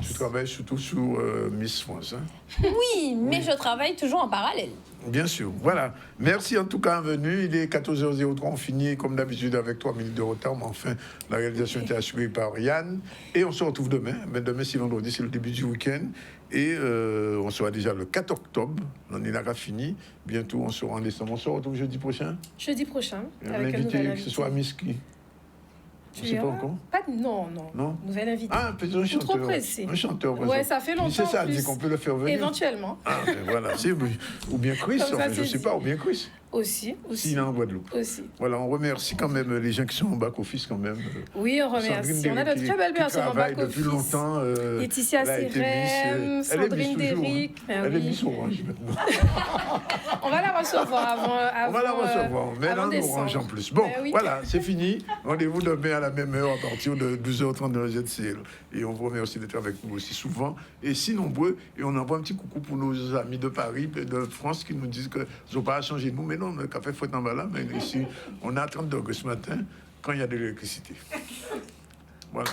tu travailles surtout sur Miss France. Hein? Oui, mais je travaille toujours en parallèle. Bien sûr. Voilà. Merci en tout cas venu. Il est 14h03. On finit comme d'habitude avec 3 minutes de retard. Mais enfin, la réalisation était assurée par Yann. Et on se retrouve demain. Mais demain, c'est vendredi, c'est le début du week-end. Et on sera déjà le 4 octobre. On est là fini. Bientôt, on sera en décembre. On se retrouve jeudi prochain. Jeudi prochain. Avec un invité, que ce soit Miss qui. Je ne sais pas encore. Non. Nouvelle invitée. Ah, peut-être un chanteur. Trop pressé. Un chanteur. Ouais, ça fait longtemps. C'est ça, dit qu'on peut le faire venir. Éventuellement. Ah, ben voilà. Ou bien Chris, enfin, je ne sais pas, ou bien Chris. Aussi. S'il est en Guadeloupe. Aussi. Voilà, on remercie quand même les gens qui sont en back-office quand même. Oui, on remercie. On a de très belles personnes en back-office. Depuis longtemps. Laetitia Sérem, Sandrine Déric. Elle est Miss Orange maintenant. On va la recevoir avant. On va la recevoir, mais là, on orange en plus. Bon, voilà, c'est fini. Rendez-vous demain à la même heure à partir de 12h30 dans le ZCL. Et on vous remercie d'être avec nous aussi souvent et si nombreux. Et on envoie un petit coucou pour nos amis de Paris, de France, qui nous disent qu'ils n'ont pas à changer nous. Mais non, le café faut être en bas là. Mais ici, on a 30 degrés ce matin quand il y a de l'électricité. Voilà.